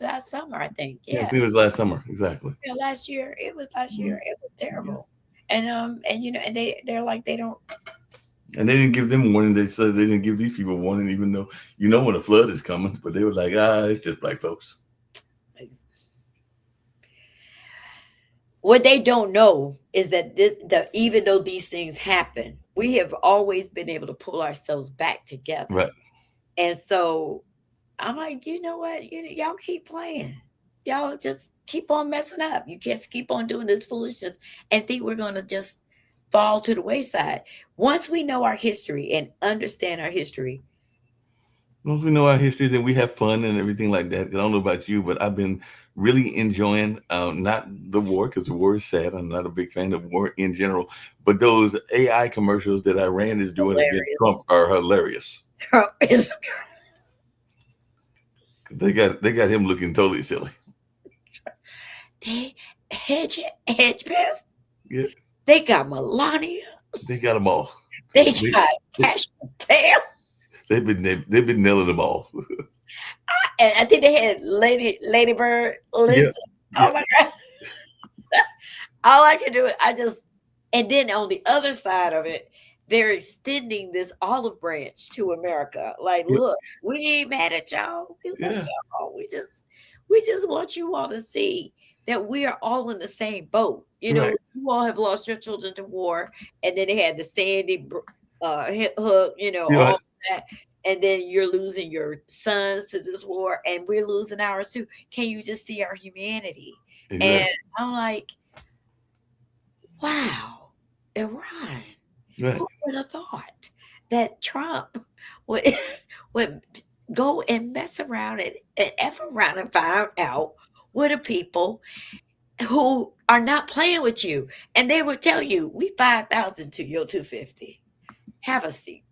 [SPEAKER 1] last summer, I think.
[SPEAKER 2] Yeah, I
[SPEAKER 1] Yeah,
[SPEAKER 2] think it was last summer, exactly.
[SPEAKER 1] last year. It was last
[SPEAKER 2] Mhm.
[SPEAKER 1] year. It was
[SPEAKER 2] Yeah.
[SPEAKER 1] terrible. And they're like they don't.
[SPEAKER 2] And they didn't give them warning. They said they didn't give these people warning, even though when a flood is coming. But they were like, it's just black folks.
[SPEAKER 1] What they don't know is that even though these things happen, we have always been able to pull ourselves back together.
[SPEAKER 2] Right.
[SPEAKER 1] And so I'm like, you know what? Y'all keep playing. y'all just keep on messing up. You just keep on doing this foolishness and think we're going to just fall to the wayside. Once we know our history and understand our history,
[SPEAKER 2] Once we know our history, then we have fun and everything like that. I don't know about you, but I've been really enjoying not the war because the war is sad. I'm not a big fan of war in general, but those AI commercials that Iran is doing against Trump
[SPEAKER 1] hilarious.
[SPEAKER 2] are hilarious.
[SPEAKER 1] Trump is
[SPEAKER 2] They got him looking totally silly.
[SPEAKER 1] they hedge
[SPEAKER 2] Yeah,
[SPEAKER 1] they got Melania,
[SPEAKER 2] they got them all.
[SPEAKER 1] they
[SPEAKER 2] They,
[SPEAKER 1] got
[SPEAKER 2] they,
[SPEAKER 1] Cash Patel,
[SPEAKER 2] they've been nailing them all.
[SPEAKER 1] and I think they had Lady Bird,
[SPEAKER 2] Yeah,
[SPEAKER 1] Lindsay.
[SPEAKER 2] yeah,
[SPEAKER 1] Oh my God. All I can do is and then on the other side of it, they're extending this olive branch to America. Like,
[SPEAKER 2] yeah,
[SPEAKER 1] look, we ain't mad at y'all. We love
[SPEAKER 2] yeah.
[SPEAKER 1] y'all. We just want you all to see that we are all in the same boat.
[SPEAKER 2] Right.
[SPEAKER 1] You all have lost your children to war, and then they had the Hook,
[SPEAKER 2] You're right.
[SPEAKER 1] all that. And then you're losing your sons to this war, and we're losing ours too. Can you just see our humanity? And
[SPEAKER 2] Exactly.
[SPEAKER 1] I'm like, wow, Iran.
[SPEAKER 2] Right.
[SPEAKER 1] Who would have thought that Trump would would go and mess around and F around and find out what the people who are not playing with you. And they would tell you, we 5,000 to your 250. Have a seat.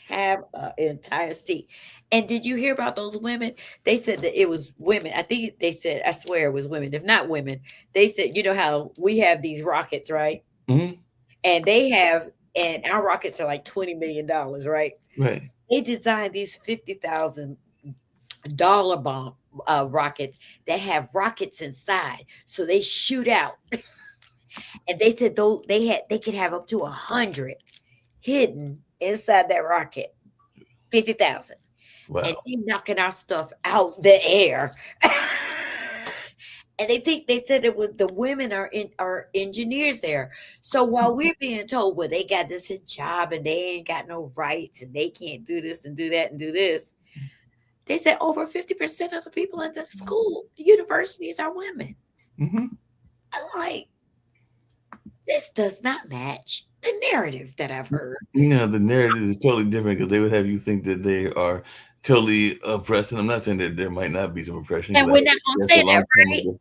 [SPEAKER 1] Have an entire seat. And did you hear about those women? They said that it was women. I think they said, I swear it was women. If not women, they said, you know how we have these rockets, right?
[SPEAKER 2] Hmm.
[SPEAKER 1] And they have, and our rockets are like $20 million, right?
[SPEAKER 2] Right.
[SPEAKER 1] They designed these $50,000 bomb rockets that have rockets inside, so they shoot out. And they said though they could have up to 100 hidden inside that rocket. 50,000, and
[SPEAKER 2] Wow.
[SPEAKER 1] they knocking our stuff out the air. And they said it was the women are engineers there. So while we're being told, well, they got this job and they ain't got no rights and they can't do this and do that and do this, they said over 50% of the people in the school, the universities are women.
[SPEAKER 2] Hmm.
[SPEAKER 1] I'm like, this does not match the narrative that I've heard.
[SPEAKER 2] The narrative is totally different because they would have you think that they are totally oppressed. And I'm not saying that there might not be some oppression because
[SPEAKER 1] And
[SPEAKER 2] I
[SPEAKER 1] we're
[SPEAKER 2] had
[SPEAKER 1] not
[SPEAKER 2] to
[SPEAKER 1] gonna
[SPEAKER 2] guess a
[SPEAKER 1] say that,
[SPEAKER 2] long time
[SPEAKER 1] right?
[SPEAKER 2] ago.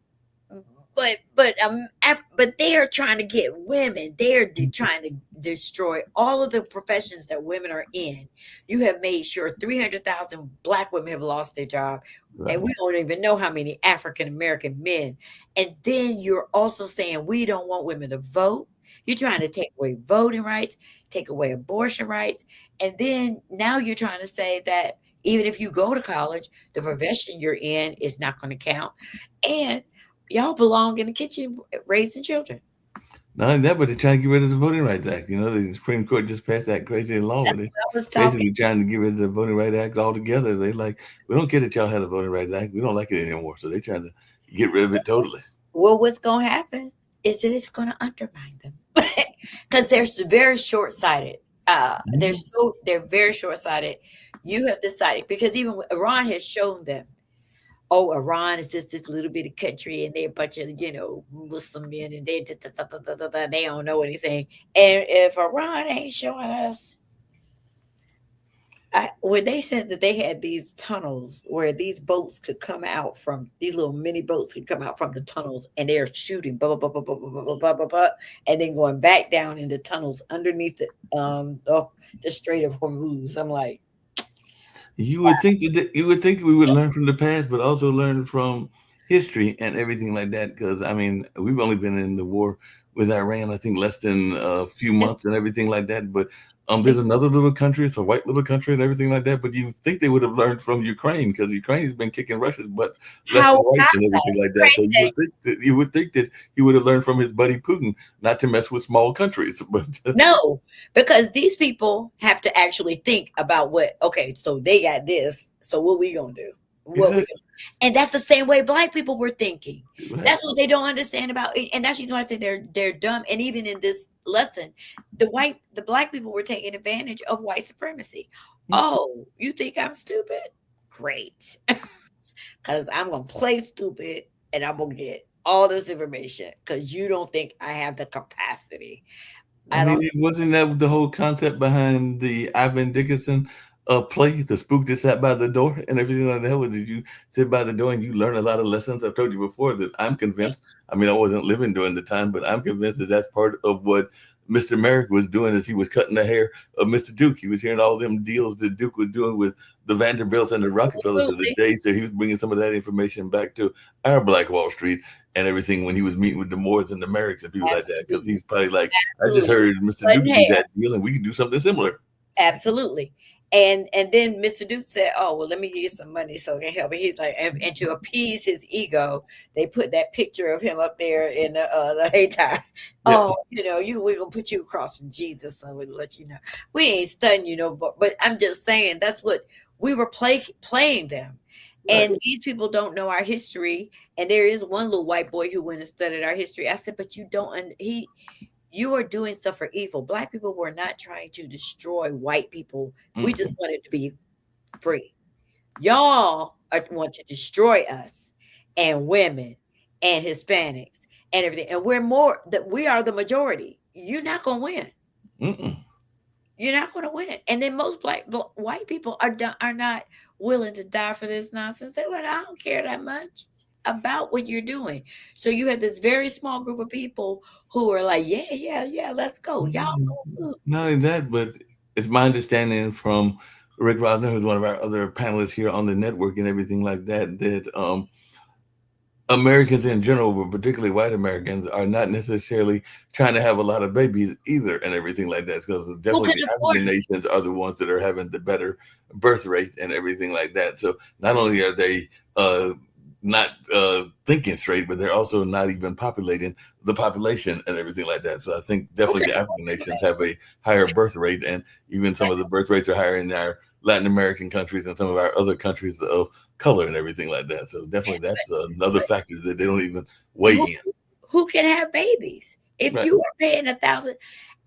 [SPEAKER 1] But they are trying to get women. They are trying to destroy all of the professions that women are in. You have made sure 300,000 black women have lost their job,
[SPEAKER 2] Right.
[SPEAKER 1] and we don't even know how many African American men. And then you're also saying we don't want women to vote. You're trying to take away voting rights, take away abortion rights, and then now you're trying to say that even if you go to college, the profession you're in is not going to count. And y'all belong in the kitchen raising children.
[SPEAKER 2] Not only that, but they're trying to get rid of the Voting Rights Act. The Supreme Court just passed that crazy law where
[SPEAKER 1] That's
[SPEAKER 2] they
[SPEAKER 1] what I was talking.
[SPEAKER 2] basically trying to get rid of the Voting Rights Act altogether. They like, we don't care that y'all had a Voting Rights Act. We don't like it anymore. So they're trying to get rid of it totally.
[SPEAKER 1] Well, what's going to happen is that it's going to undermine them because they're very short sighted.
[SPEAKER 2] Mhm.
[SPEAKER 1] They're very short sighted. You have decided because even Iran has shown them. Oh, Iran is just this little bitty country, and they're a bunch of Muslim men, and they don't know anything. And if Iran ain't showing us when they said that they had these tunnels where these boats could come out from these little mini boats could come out from the tunnels and they're shooting blah blah blah blah blah blah blah blah blah, blah and then going back down into tunnels underneath the Strait of Hormuz. I'm like,
[SPEAKER 2] You would think we would learn from the past, but also learn from history and everything like that. Because I mean, we've only been in the war with Iran, I think, less than a few months
[SPEAKER 1] yes,
[SPEAKER 2] and everything like that. But there's
[SPEAKER 1] see
[SPEAKER 2] another little country, it's a white little country and everything like that. But you think they would have learned from Ukraine because Ukraine has been kicking Russia's butt left
[SPEAKER 1] how
[SPEAKER 2] and right and
[SPEAKER 1] I
[SPEAKER 2] everything like that. So
[SPEAKER 1] Ukraine
[SPEAKER 2] you would think that he would have learned from his buddy Putin not to mess with small countries. But
[SPEAKER 1] no, because these people have to actually think about okay, so they got this. So what we gonna do? What we
[SPEAKER 2] exactly
[SPEAKER 1] gonna And that's the same way black people were thinking.
[SPEAKER 2] right.
[SPEAKER 1] That's what they don't understand about it. And that's the reason why I say they're dumb. And even in this lesson, the black people were taking advantage of white supremacy.
[SPEAKER 2] Mm.
[SPEAKER 1] Oh, you think I'm stupid? Great. because I'm gonna play stupid and I'm gonna get all this information because you don't think I have the capacity.
[SPEAKER 2] I
[SPEAKER 1] I
[SPEAKER 2] mean,
[SPEAKER 1] don't.
[SPEAKER 2] it wasn't that the whole concept behind the Ivan Dickinson play, the spook that sat by the door and everything like that? Was did you sit by the door and you learn a lot of lessons? I've told you before that I'm convinced. I mean, I wasn't living during the time, but I'm convinced that that's part of what Mr. Merrick was doing as he was cutting the hair of Mr. Duke. He was hearing all them deals that Duke was doing with the Vanderbilts and the Rockefellers of the
[SPEAKER 1] Absolutely,
[SPEAKER 2] day. So he was bringing some of that information back to our Black Wall Street and everything when he was meeting with the Moores and the Merricks and people like that. Because
[SPEAKER 1] absolutely,
[SPEAKER 2] he's probably like, I just
[SPEAKER 1] absolutely.
[SPEAKER 2] heard Mr.
[SPEAKER 1] Cutting
[SPEAKER 2] Duke do
[SPEAKER 1] hair.
[SPEAKER 2] that deal, and we can do something similar.
[SPEAKER 1] Absolutely. And then Mr. Duke said, "Oh, well, let me give you some money so it can help." And he's like, and to appease his ego, they put that picture of him up there in the hay tie.
[SPEAKER 2] Yeah.
[SPEAKER 1] Oh, we're gonna put you across from Jesus, so we'll let you know. We ain't studying, but I'm just saying that's what we were playing them.
[SPEAKER 2] Right.
[SPEAKER 1] And these people don't know our history. And there is one little white boy who went and studied our history. I said, but you don't. You are doing stuff for evil. Black people were not trying to destroy white people. We just
[SPEAKER 2] Mm-mm.
[SPEAKER 1] wanted to be free. Y'all want to destroy us and women and Hispanics and everything. And we are the majority. You're not going to win.
[SPEAKER 2] Mm-mm.
[SPEAKER 1] You're not going to win. And then most white people are not willing to die for this nonsense. They're like, I don't care that much about what you're doing. So you had this very small group of people who are like, yeah, yeah, yeah, let's go. Y'all go.
[SPEAKER 2] Not only that, but it's my understanding from Rick Rosner, who's one of our other panelists here on the network and everything like that, that Americans in general, but particularly white Americans, are not necessarily trying to have a lot of babies either and everything like that. Because
[SPEAKER 1] Who
[SPEAKER 2] definitely
[SPEAKER 1] can
[SPEAKER 2] the
[SPEAKER 1] afford
[SPEAKER 2] African
[SPEAKER 1] it?
[SPEAKER 2] nations are the ones that are having the better birth rate and everything like that. So not only are they not thinking straight, but they're also not even populating the population and everything like that. So I think
[SPEAKER 1] Who
[SPEAKER 2] definitely
[SPEAKER 1] can
[SPEAKER 2] the
[SPEAKER 1] afford
[SPEAKER 2] African
[SPEAKER 1] the
[SPEAKER 2] nations
[SPEAKER 1] baby?
[SPEAKER 2] have a higher birth rate, and even some of the birth rates are higher in our Latin American countries and some of our other countries of color and everything like that. So definitely that's another
[SPEAKER 1] But
[SPEAKER 2] factor that they don't even weigh
[SPEAKER 1] who
[SPEAKER 2] in.
[SPEAKER 1] who can have babies? If
[SPEAKER 2] Right.
[SPEAKER 1] you are paying 1,000,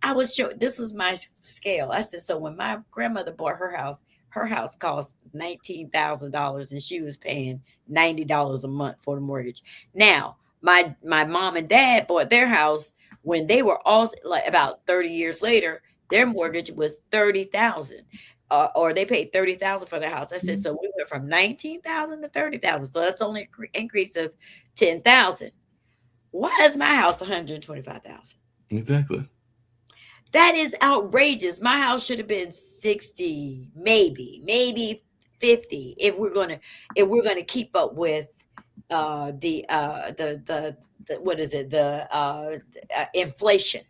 [SPEAKER 1] I was sure this was my scale. I said, so when my grandmother bought her house cost $19,000 and she was paying $90 a month for the mortgage. Now, my mom and dad bought their house when they were all like about 30 years later, their mortgage was 30,000. Or they paid 30,000 for the house. I said, so we went from 19,000 to 30,000. So that's only an increase of 10,000. Why is my house 125,000?
[SPEAKER 2] Exactly.
[SPEAKER 1] That is outrageous. My house should have been 60, maybe 50 if we're gonna keep up with the what is it? The inflation.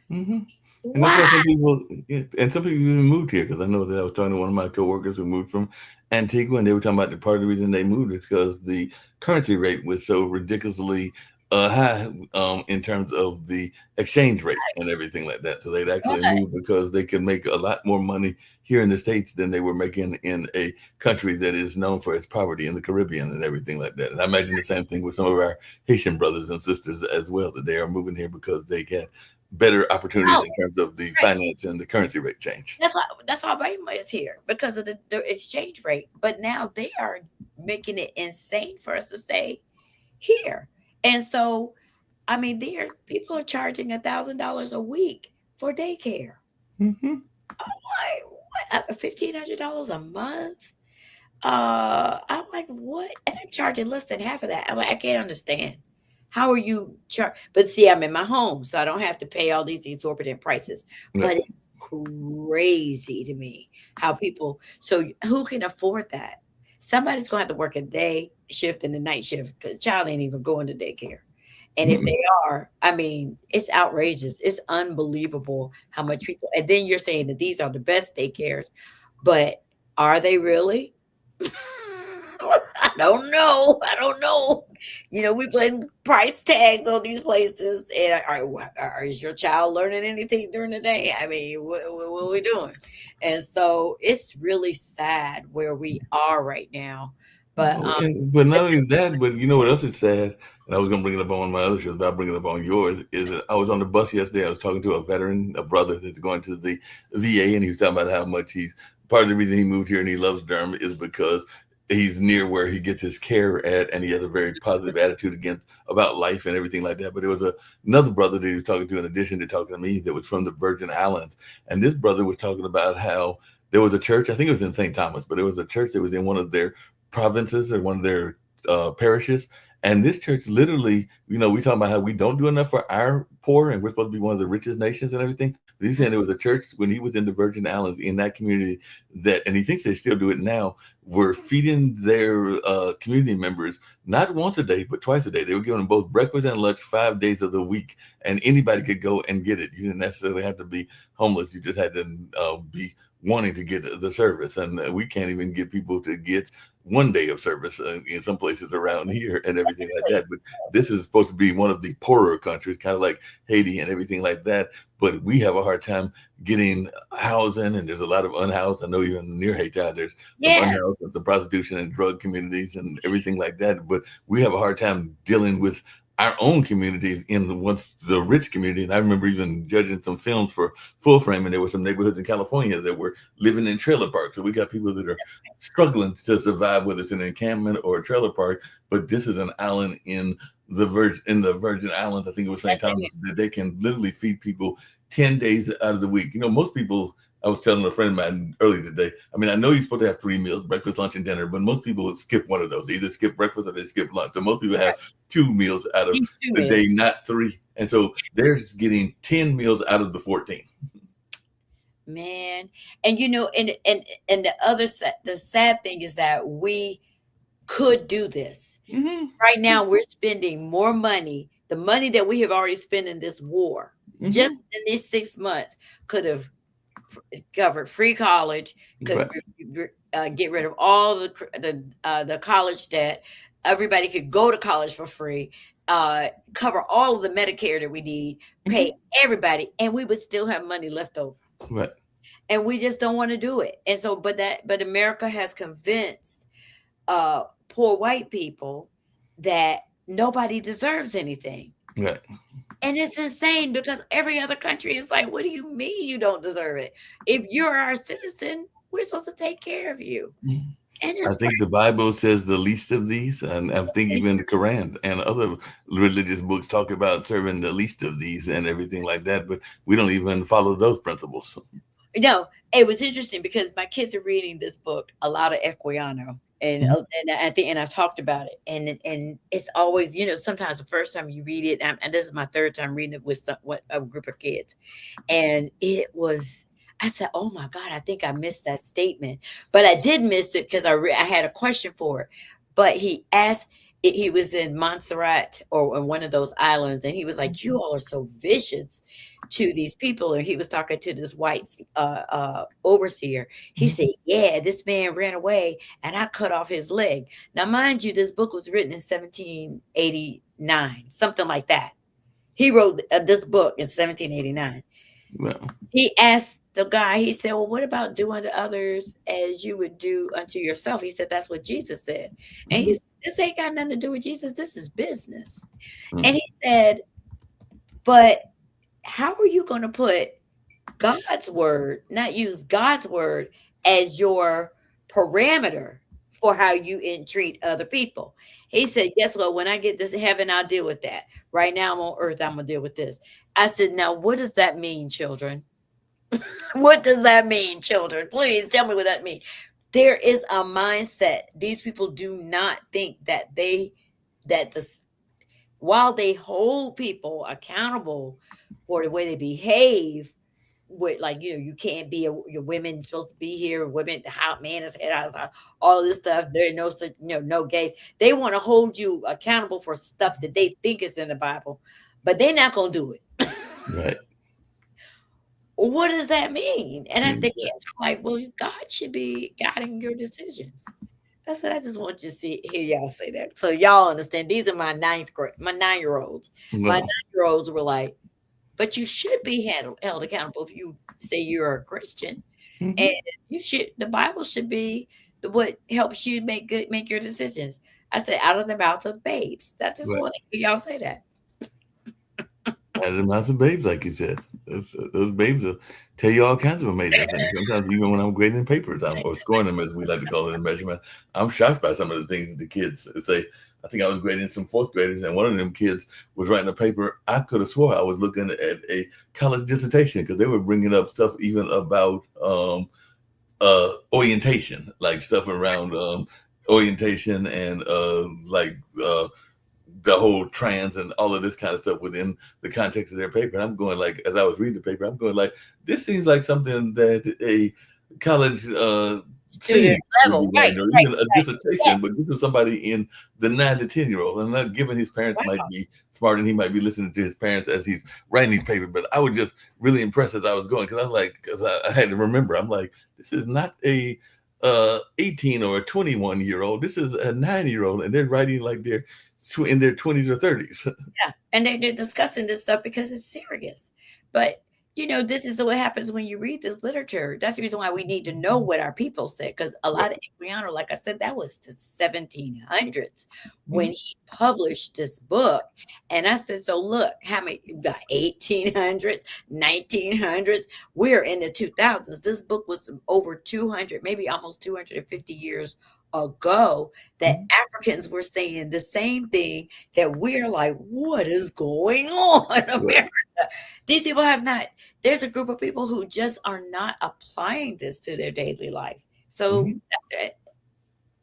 [SPEAKER 2] Hmm. And that's why
[SPEAKER 1] Why?
[SPEAKER 2] some people, yeah, and some people even moved here, because I know that I was talking to one of my coworkers who moved from Antigua, and they were talking about the part of the reason they moved is because the currency rate was so ridiculously high in terms of the exchange rate and everything like that. So they'd actually
[SPEAKER 1] But
[SPEAKER 2] moved because they could make a lot more money here in the States than they were making in a country that is known for its poverty in the Caribbean and everything like that. And I imagine the same thing with some of our Haitian brothers and sisters as well, that they are moving here because they get better opportunities
[SPEAKER 1] oh,
[SPEAKER 2] in terms of the
[SPEAKER 1] right.
[SPEAKER 2] finance and the currency rate change.
[SPEAKER 1] That's why Bama is here because of the exchange rate. But now they are making it insane for us to stay here. And so, I mean, there people are charging $1,000 a week for daycare.
[SPEAKER 2] Hmm.
[SPEAKER 1] Like what? $1,500 a month? I'm like, what? And I'm charging less than half of that. I'm like, I can't understand. How are you But see, I'm in my home, so I don't have to pay all these exorbitant prices.
[SPEAKER 2] Right.
[SPEAKER 1] But it's crazy to me how people. So who can afford that? Somebody's gonna have to work a day shift and a night shift because child ain't even going to daycare. And if
[SPEAKER 2] Mm-mm.
[SPEAKER 1] they are, I mean, it's outrageous. It's unbelievable how much people. And then you're saying that these are the best daycares, but are they really? I don't know. I don't know. We put price tags on these places, and is your child learning anything during the day? I mean, what are we doing? And so it's really sad where we are right now. But
[SPEAKER 2] No, but not
[SPEAKER 1] but
[SPEAKER 2] only that, but you know what else is sad? And I was going to bring it up on one of my other shows, but I'll bring it up on yours. Is that I was on the bus yesterday. I was talking to a veteran, a brother that's going to the VA, and he was talking about how much he's part of the reason he moved here and he loves Durham is because he's near where he gets his care at, and he has a very positive attitude against about life and everything like that. But there was another brother that he was talking to in addition to talking to me that was from the Virgin Islands, and this brother was talking about how there was a church. I think it was in St. Thomas, but it was a church that was in one of their provinces or one of their parishes. And this church literally, we talk about how we don't do enough for our poor, and we're supposed to be one of the richest nations and everything. But he's saying there was a church when he was in the Virgin Islands in that community that, and he thinks they still do it now, were feeding their community members not once a day, but twice a day. They were giving them both breakfast and lunch 5 days of the week, and anybody could go and get it. You didn't necessarily have to be homeless. You just had to be wanting to get the service. And we can't even get people to get 1 day of service in some places around here and everything like that. But this is supposed to be one of the poorer countries, kind of like Haiti and everything like that. But we have a hard time getting housing, and there's a lot of unhoused. I know even near Haiti, there's some unhoused and some prostitution and drug communities and everything like that. But we have a hard time dealing with our own communities in once the rich community. And I remember even judging some films for Full Frame, and there were some neighborhoods in California that were living in trailer parks. So we got people that are struggling to survive, whether it's an encampment or a trailer park. But this is an island in the Virgin Islands. I think it was St. Thomas, that they can literally feed people 10 days out of the week. Most people, I was telling a friend of mine earlier today, I mean, I know you're supposed to have 3 meals, breakfast, lunch, and dinner, but most people would skip one of those. They either skip breakfast or they skip lunch. So most people have 2 meals out of the day, not 3. And so they're just getting 10 meals out of the 14.
[SPEAKER 1] Man. And and the sad thing is that we could do this.
[SPEAKER 2] Mm-hmm.
[SPEAKER 1] Right now we're spending more money. The money that we have already spent in this war,
[SPEAKER 2] Mm-hmm.
[SPEAKER 1] just in these 6 months, could have covered free college, could get rid of all the college debt. Everybody could go to college for free, cover all of the Medicare that we need, pay everybody, and we would still have money left over.
[SPEAKER 2] Right.
[SPEAKER 1] And we just don't want to do it. And so, but America has convinced poor white people that nobody deserves anything.
[SPEAKER 2] Right.
[SPEAKER 1] And it's insane because every other country is like, what do you mean you don't deserve it? If you're our citizen, we're supposed to take care of you. And
[SPEAKER 2] I think the Bible says the least of these, and I think even the Quran and other religious books talk about serving the least of these and everything like that, but we don't even follow those principles.
[SPEAKER 1] No, it was interesting because my kids are reading this book, a lot of Equiano. And at the end, I've talked about it, and it's always, sometimes the first time you read it, and this is my 3rd time reading it with a group of kids, and I said, "Oh my God, I think I missed that statement," but I did miss it because I had a question for it. But he asked, he was in Montserrat or in one of those islands, and he was like, "You all are so vicious to these people," and he was talking to this white overseer. He said, "Yeah, this man ran away and I cut off his leg." Now, mind you, this book was written in 1789, something like that. He wrote this book in 1789.
[SPEAKER 2] Well,
[SPEAKER 1] He asked the guy, he said, "Well, what about do unto others as you would do unto yourself?" He said, "That's what Jesus said." And he said, "This ain't got nothing to do with Jesus. This is business." And he said, "But how are you going to put God's word, not use God's word as your parameter for how you treat other people?" He said, "Guess what? When I get to heaven, I'll deal with that. Right now I'm on earth, I'm going to deal with this." I said, "Now, what does that mean, children?" What does that mean, children? Please tell me what that means. There is a mindset. These people do not think that while they hold people accountable for the way they behave, with like, you can't be your women supposed to be here, women, the hot man is head out, all this stuff. There are no such, no gays. They want to hold you accountable for stuff that they think is in the Bible, but they're not gonna do it.
[SPEAKER 2] right.
[SPEAKER 1] What does that mean? And I think it's like, well, God should be guiding your decisions. I said, I just want you to hear y'all say that, so y'all understand. These are my 9-year-olds. My 9-year-olds were like, "But you should be held accountable if you say you're a Christian, and the Bible should be what helps you make your decisions." I said, "Out of the mouth of babes." I just want to hear y'all say that.
[SPEAKER 2] And amounts of babes, like you said. Those babes will tell you all kinds of amazing things. Sometimes, even when I'm grading papers, or scoring them, as we like to call it in measurement, I'm shocked by some of the things that the kids say. I think I was grading some fourth graders, and one of them kids was writing a paper. I could have swore I was looking at a college dissertation because they were bringing up stuff even about orientation, like stuff around orientation and the whole trans and all of this kind of stuff within the context of their paper. And I'm going like, as I was reading the paper, I'm going like, this seems like something that a college senior
[SPEAKER 1] Student
[SPEAKER 2] would be
[SPEAKER 1] level, right,
[SPEAKER 2] writing, or
[SPEAKER 1] right,
[SPEAKER 2] even a
[SPEAKER 1] right. Yeah.
[SPEAKER 2] dissertation. But this is somebody in the 9 to 10 year old, and not given his parents might
[SPEAKER 1] Wow.
[SPEAKER 2] be smart and he might be listening to his parents as he's writing these papers. But I was just really impressed as I was going because I was like, because I had to remember, I'm like, this is not a 18 or a 21-year-old. This is a 9-year-old, and they're writing like they're in their 20s or 30s.
[SPEAKER 1] Yeah, and they're discussing this stuff because it's serious. But this is what happens when you read this literature. That's the reason why we need to know what our people said, because a lot of Adriano, like I said, that was the 1700s when
[SPEAKER 2] Mhm.
[SPEAKER 1] he published this book. And I said, so look, how many the 1800s, 1900s, we're in the 2000s. This book was over 200, maybe almost 250 years ago, that
[SPEAKER 2] Mhm.
[SPEAKER 1] Africans were saying the same thing, that we're like, what is going on,
[SPEAKER 2] Right.
[SPEAKER 1] America? These people have not, there's a group of people who just are not applying this to their daily life. So
[SPEAKER 2] Mhm.
[SPEAKER 1] that's it.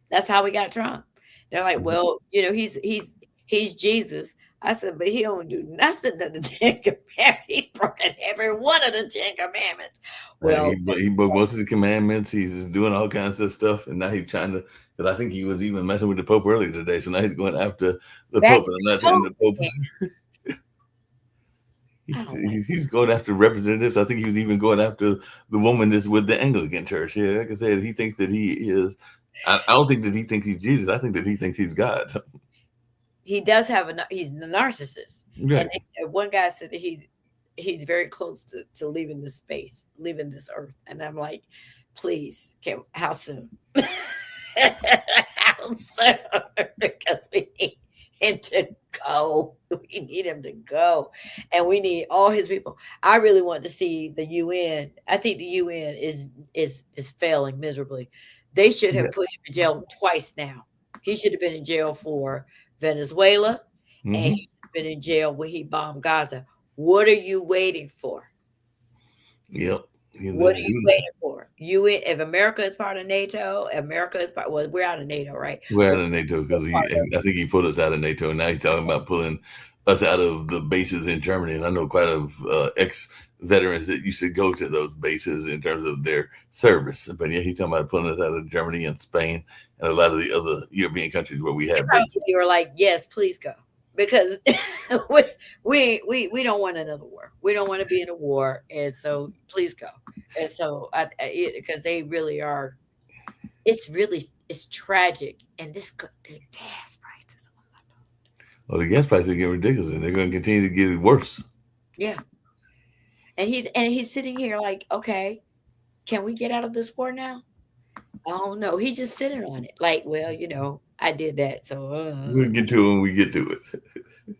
[SPEAKER 1] That's how we got Trump. They're like,
[SPEAKER 2] Mhm.
[SPEAKER 1] well, he's Jesus. I said, but he don't do nothing to the Ten Commandments. He's broken every one of the Ten Commandments. Well,
[SPEAKER 2] He broke most of the commandments. He's just doing all kinds of stuff, and now he's trying to. Because I think he was even messing with the Pope earlier today. So now he's going after the
[SPEAKER 1] back
[SPEAKER 2] Pope,
[SPEAKER 1] to
[SPEAKER 2] and I'm
[SPEAKER 1] the
[SPEAKER 2] not saying
[SPEAKER 1] Pope
[SPEAKER 2] the Pope.
[SPEAKER 1] again. Oh my,
[SPEAKER 2] He's going after representatives. I think he was even going after the woman that's with the Anglican Church. Yeah, like I said, he thinks that he is. I don't think that he thinks he's Jesus. I think that he thinks he's God.
[SPEAKER 1] he does have he's a narcissist. And
[SPEAKER 2] Right.
[SPEAKER 1] one guy said that he's very close to leaving this space, leaving this earth. And I'm like, please, how soon? How soon? Because we need him to go. We need him to go. And we need all his people. I really want to see the UN. I think the UN is failing miserably. They should
[SPEAKER 2] Yeah.
[SPEAKER 1] have put him in jail twice now. He should have been in jail for Venezuela, and
[SPEAKER 2] Mm-hmm.
[SPEAKER 1] he's been in jail when he bombed Gaza. What are you waiting for?
[SPEAKER 2] Yep.
[SPEAKER 1] What are you waiting for? You if America is part of NATO, America is part. Well, we're out of NATO, right?
[SPEAKER 2] We're
[SPEAKER 1] But
[SPEAKER 2] out of NATO
[SPEAKER 1] we're
[SPEAKER 2] because
[SPEAKER 1] part of
[SPEAKER 2] I think he pulled us out of NATO, and now he's talking about pulling us out of the bases in Germany. And I know quite of ex veterans that used to go to those bases in terms of their service. But yeah, he's talking about pulling us out of Germany and Spain and a lot of the other European countries where we
[SPEAKER 1] they
[SPEAKER 2] have bases.
[SPEAKER 1] probably were like, yes, please go, because we, we don't want another war. We don't want to be in a war, and so please go. And so because they really are. It's tragic, and the gas prices.
[SPEAKER 2] Well, the gas prices are getting ridiculous, and they're going to continue to get worse.
[SPEAKER 1] Yeah, and he's sitting here like, okay, can we get out of this war now? I don't know. He's just sitting on it, like, well, I did that, so
[SPEAKER 2] We'll get to it when we get to it.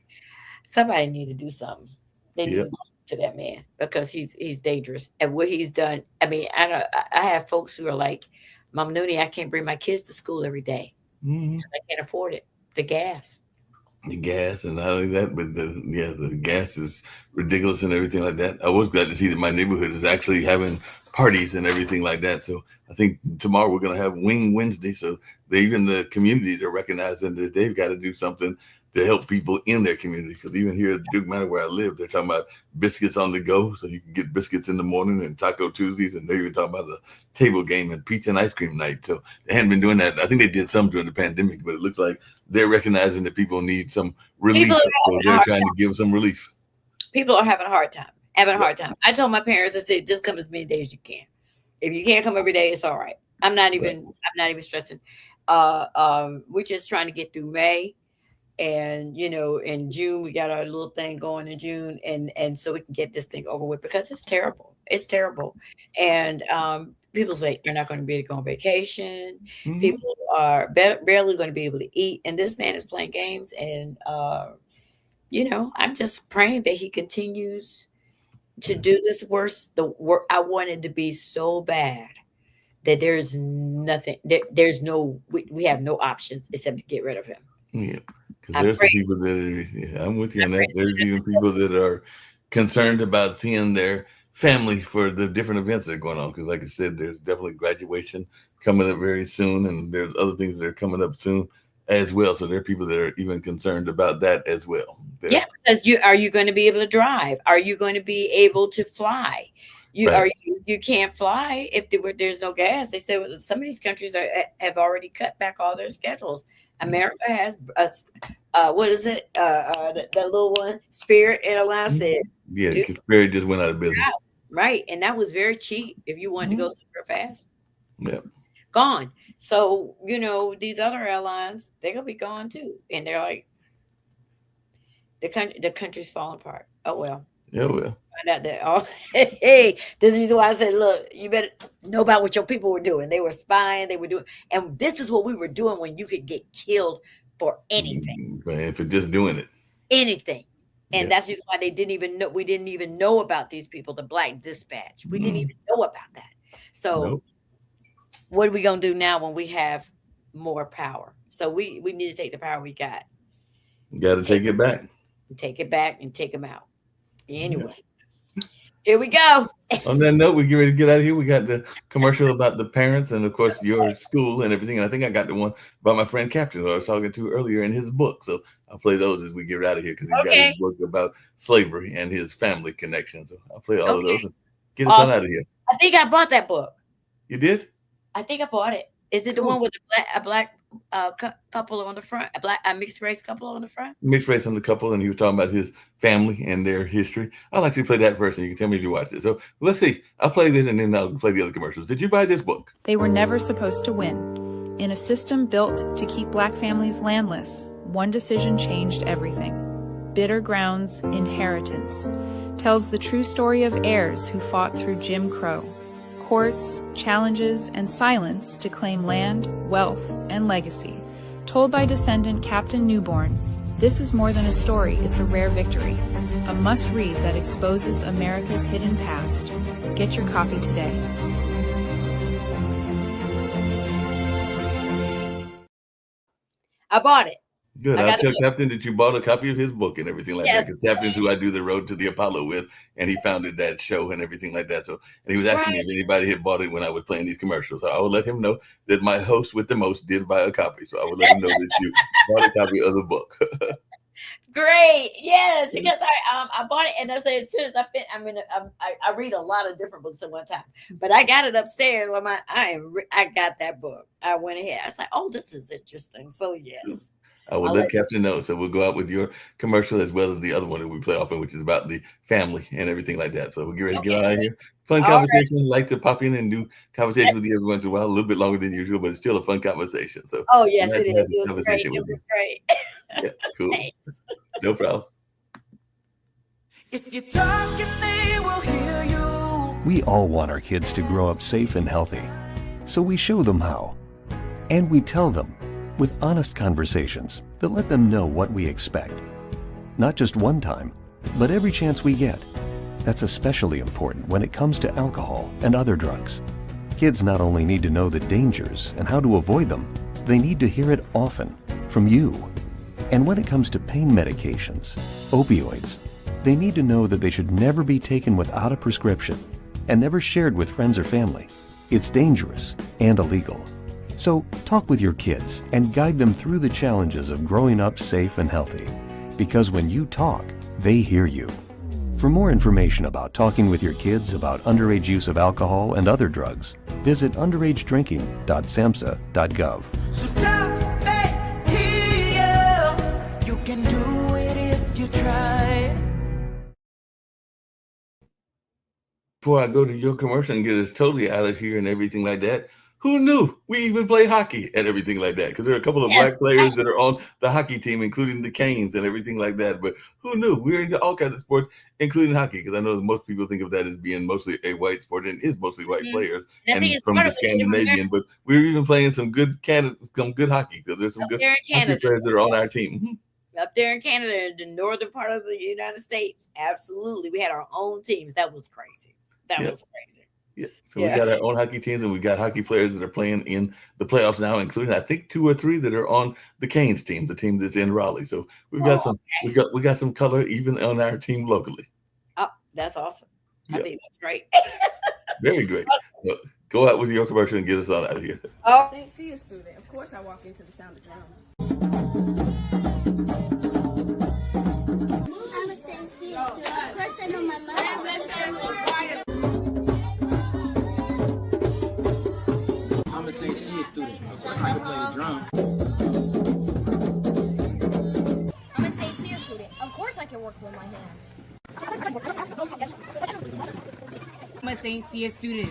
[SPEAKER 1] somebody need to do something. They need to
[SPEAKER 2] Yep.
[SPEAKER 1] do something to that man, because he's dangerous, and what he's done. I mean, I have folks who are like, Mom Noni, I can't bring my kids to school every day.
[SPEAKER 2] Mm-hmm.
[SPEAKER 1] I can't afford it. The gas.
[SPEAKER 2] The gas and not only that, but the gas is ridiculous and everything like that. I was glad to see that my neighborhood is actually having parties and everything like that. So I think tomorrow we're going to have Wing Wednesday. So even the communities are recognizing that they've got to do something to help people in their community. Because even here at Duke Manor where I live, they're talking about biscuits on the go, so you can get biscuits in the morning and Taco Tuesdays, and they're even talking about the table game and pizza and ice cream night. So they hadn't been doing that. I think they did some during the pandemic, but it looks like they're recognizing that people need some
[SPEAKER 1] People
[SPEAKER 2] relief,
[SPEAKER 1] are
[SPEAKER 2] so
[SPEAKER 1] having a
[SPEAKER 2] they're
[SPEAKER 1] hard
[SPEAKER 2] trying to give some relief.
[SPEAKER 1] People are having a hard time. Having a
[SPEAKER 2] Right,
[SPEAKER 1] hard time. I told my parents, I said, just come as many days as you can. If you can't come every day, it's all right.
[SPEAKER 2] right.
[SPEAKER 1] I'm not even stressing. We're just trying to get through May, and in June we got our little thing going in June, and so we can get this thing over with, because it's terrible. It's terrible. And people say you're not going to be able to go on vacation.
[SPEAKER 2] Mm-hmm.
[SPEAKER 1] People are barely going to be able to eat, and this man is playing games, and I'm just praying that he continues to do this worse. The work I want it to be so bad that there's nothing. There's no. We have no options except to get rid of him.
[SPEAKER 2] Yeah, because
[SPEAKER 1] I'm
[SPEAKER 2] there's some
[SPEAKER 1] praying.
[SPEAKER 2] people that are, yeah, I'm with you
[SPEAKER 1] I'm
[SPEAKER 2] on that.
[SPEAKER 1] praying.
[SPEAKER 2] There's even people that are concerned about seeing their family for the different events that are going on. Because, like I said, there's definitely graduation coming up very soon, and there's other things that are coming up soon as well. So there are people that are even concerned about that as well.
[SPEAKER 1] Yeah, because are you going to be able to drive? Are you going to be able to fly?
[SPEAKER 2] Right.
[SPEAKER 1] You can't fly if there's no gas. They said some of these countries have already cut back all their schedules. America has what is it? That little one, Spirit Airlines said,
[SPEAKER 2] Yeah,
[SPEAKER 1] "Dude,
[SPEAKER 2] because Perry just went out of business.
[SPEAKER 1] right," and that was very cheap if you wanted to go somewhere fast.
[SPEAKER 2] Yeah.
[SPEAKER 1] Gone. So these other airlines, they're gonna be gone too, and they're like the country's falling apart. Oh well.
[SPEAKER 2] Yeah, well.
[SPEAKER 1] Find out that hey, this is why I said, look, you better know about what your people were doing. They were spying, they were doing, and this is what we were doing when you could get killed for anything,
[SPEAKER 2] Man, for just doing it.
[SPEAKER 1] anything. And
[SPEAKER 2] Yeah.
[SPEAKER 1] that's just why they didn't even know. We didn't even know about these people, the Black Dispatch. We didn't even know about that. So,
[SPEAKER 2] Nope.
[SPEAKER 1] what are we gonna do now when we have more power? So we need to take the power we got,
[SPEAKER 2] Got to take it back.
[SPEAKER 1] take it back, and take them out.
[SPEAKER 2] Yeah.
[SPEAKER 1] Anyway, here we go.
[SPEAKER 2] On that note, we get ready to get out of here. We got the commercial about the parents and, of course, your school and everything. And I think I got the one about my friend Captain, who I was talking to earlier in his book. So I'll play those as we get out of here because he's got
[SPEAKER 1] Okay.
[SPEAKER 2] his book about slavery and his family connections. So I'll play all of those and get us
[SPEAKER 1] Awesome.
[SPEAKER 2] on out of here.
[SPEAKER 1] I think I bought that book.
[SPEAKER 2] You did?
[SPEAKER 1] I think I bought it. Is it the
[SPEAKER 2] Cool.
[SPEAKER 1] one with a black couple on the front, a mixed race couple on the front?
[SPEAKER 2] Mixed race on the couple, and he was talking about his family and their history. I'll actually play that first, and you can tell me if you watched it. So let's see. I'll play this, and then I'll play the other commercials. Did you buy this book?
[SPEAKER 3] They were never supposed to win. In a system built to keep black families landless, one decision changed everything. Bitter Ground's Inheritance tells the true story of heirs who fought through Jim Crow. Courts, challenges, and silence to claim land, wealth, and legacy. Told by descendant Captain Newborn, this is more than a story, it's a rare victory. A must-read that exposes America's hidden past. Get your copy today.
[SPEAKER 1] I bought it.
[SPEAKER 2] Good.
[SPEAKER 1] I
[SPEAKER 2] I'll
[SPEAKER 1] got
[SPEAKER 2] tell
[SPEAKER 1] the book.
[SPEAKER 2] Captain that you bought a copy of his book and everything like that. Because Captain's who I do the Road to the Apollo with, and he founded that show and everything like that. So, and he was asking me if anybody had bought it when I was playing these commercials. So I would let him know that my host with the most did buy a copy. So I would let him know that you bought a copy of the book.
[SPEAKER 1] Great, yes, because I bought it, and I said as soon as I read a lot of different books at one time, but I got it upstairs. I got that book. I went ahead. I was like, oh, this is interesting. So yes.
[SPEAKER 2] I will let Captain know. So we'll go out with your commercial as well as the other one that we play often, which is about the family and everything like that. So we'll get ready to get out of here. Fun conversation. Right. Like to pop in and do conversation with you every once in a while. A little bit longer than usual, but it's still a fun conversation. So
[SPEAKER 1] oh yes, it is. It was great. It was great.
[SPEAKER 2] Yeah, cool. No problem.
[SPEAKER 4] If you're talking, they will hear you.
[SPEAKER 5] We all want our kids to grow up safe and healthy, so we show them how. And we tell them with honest conversations that let them know what we expect. Not just one time, but every chance we get. That's especially important when it comes to alcohol and other drugs. Kids not only need to know the dangers and how to avoid them, they need to hear it often from you. And when it comes to pain medications, opioids, they need to know that they should never be taken without a prescription and never shared with friends or family. It's dangerous and illegal. So talk with your kids and guide them through the challenges of growing up safe and healthy. Because when you talk, they hear you. For more information about talking with your kids about underage use of alcohol and other drugs, visit underagedrinking.samhsa.gov.
[SPEAKER 4] So talk, they hear you. You can do it if you try.
[SPEAKER 2] Before I go to your commercial and get us totally out of here and everything like that, who knew we even play hockey and everything like that? Because there are a couple of black players that are on the hockey team, including the Canes and everything like that. But who knew? We're into all kinds of sports, including hockey, because I know that most people think of that as being mostly a white sport, and it is mostly white players and from the Scandinavian. But we're even playing some good hockey because there's some good hockey players that are on our team.
[SPEAKER 1] up there in Canada, the northern part of the United States, absolutely. We had our own teams. That was crazy. That
[SPEAKER 2] Yeah.
[SPEAKER 1] was crazy.
[SPEAKER 2] Yeah. So we got our own hockey teams, and we got hockey players that are playing in the playoffs now, including I think 2 or 3 that are on the Canes team, the team that's in Raleigh. So we've got we got some color even on our team locally.
[SPEAKER 1] Oh, that's awesome. I think that's great.
[SPEAKER 2] Very great. So go out with your commercial and get us on out of here.
[SPEAKER 1] Oh,
[SPEAKER 6] St. Cia student. Of course I walk into the sound of drums.
[SPEAKER 7] I'm a St. Cia student. Of course I know my mother.
[SPEAKER 8] I'm a St. Cia student. Of course I can play the drum.
[SPEAKER 7] I'm a St. Cia student. Of course I can work with my hands.
[SPEAKER 9] I'm a St. Cia student.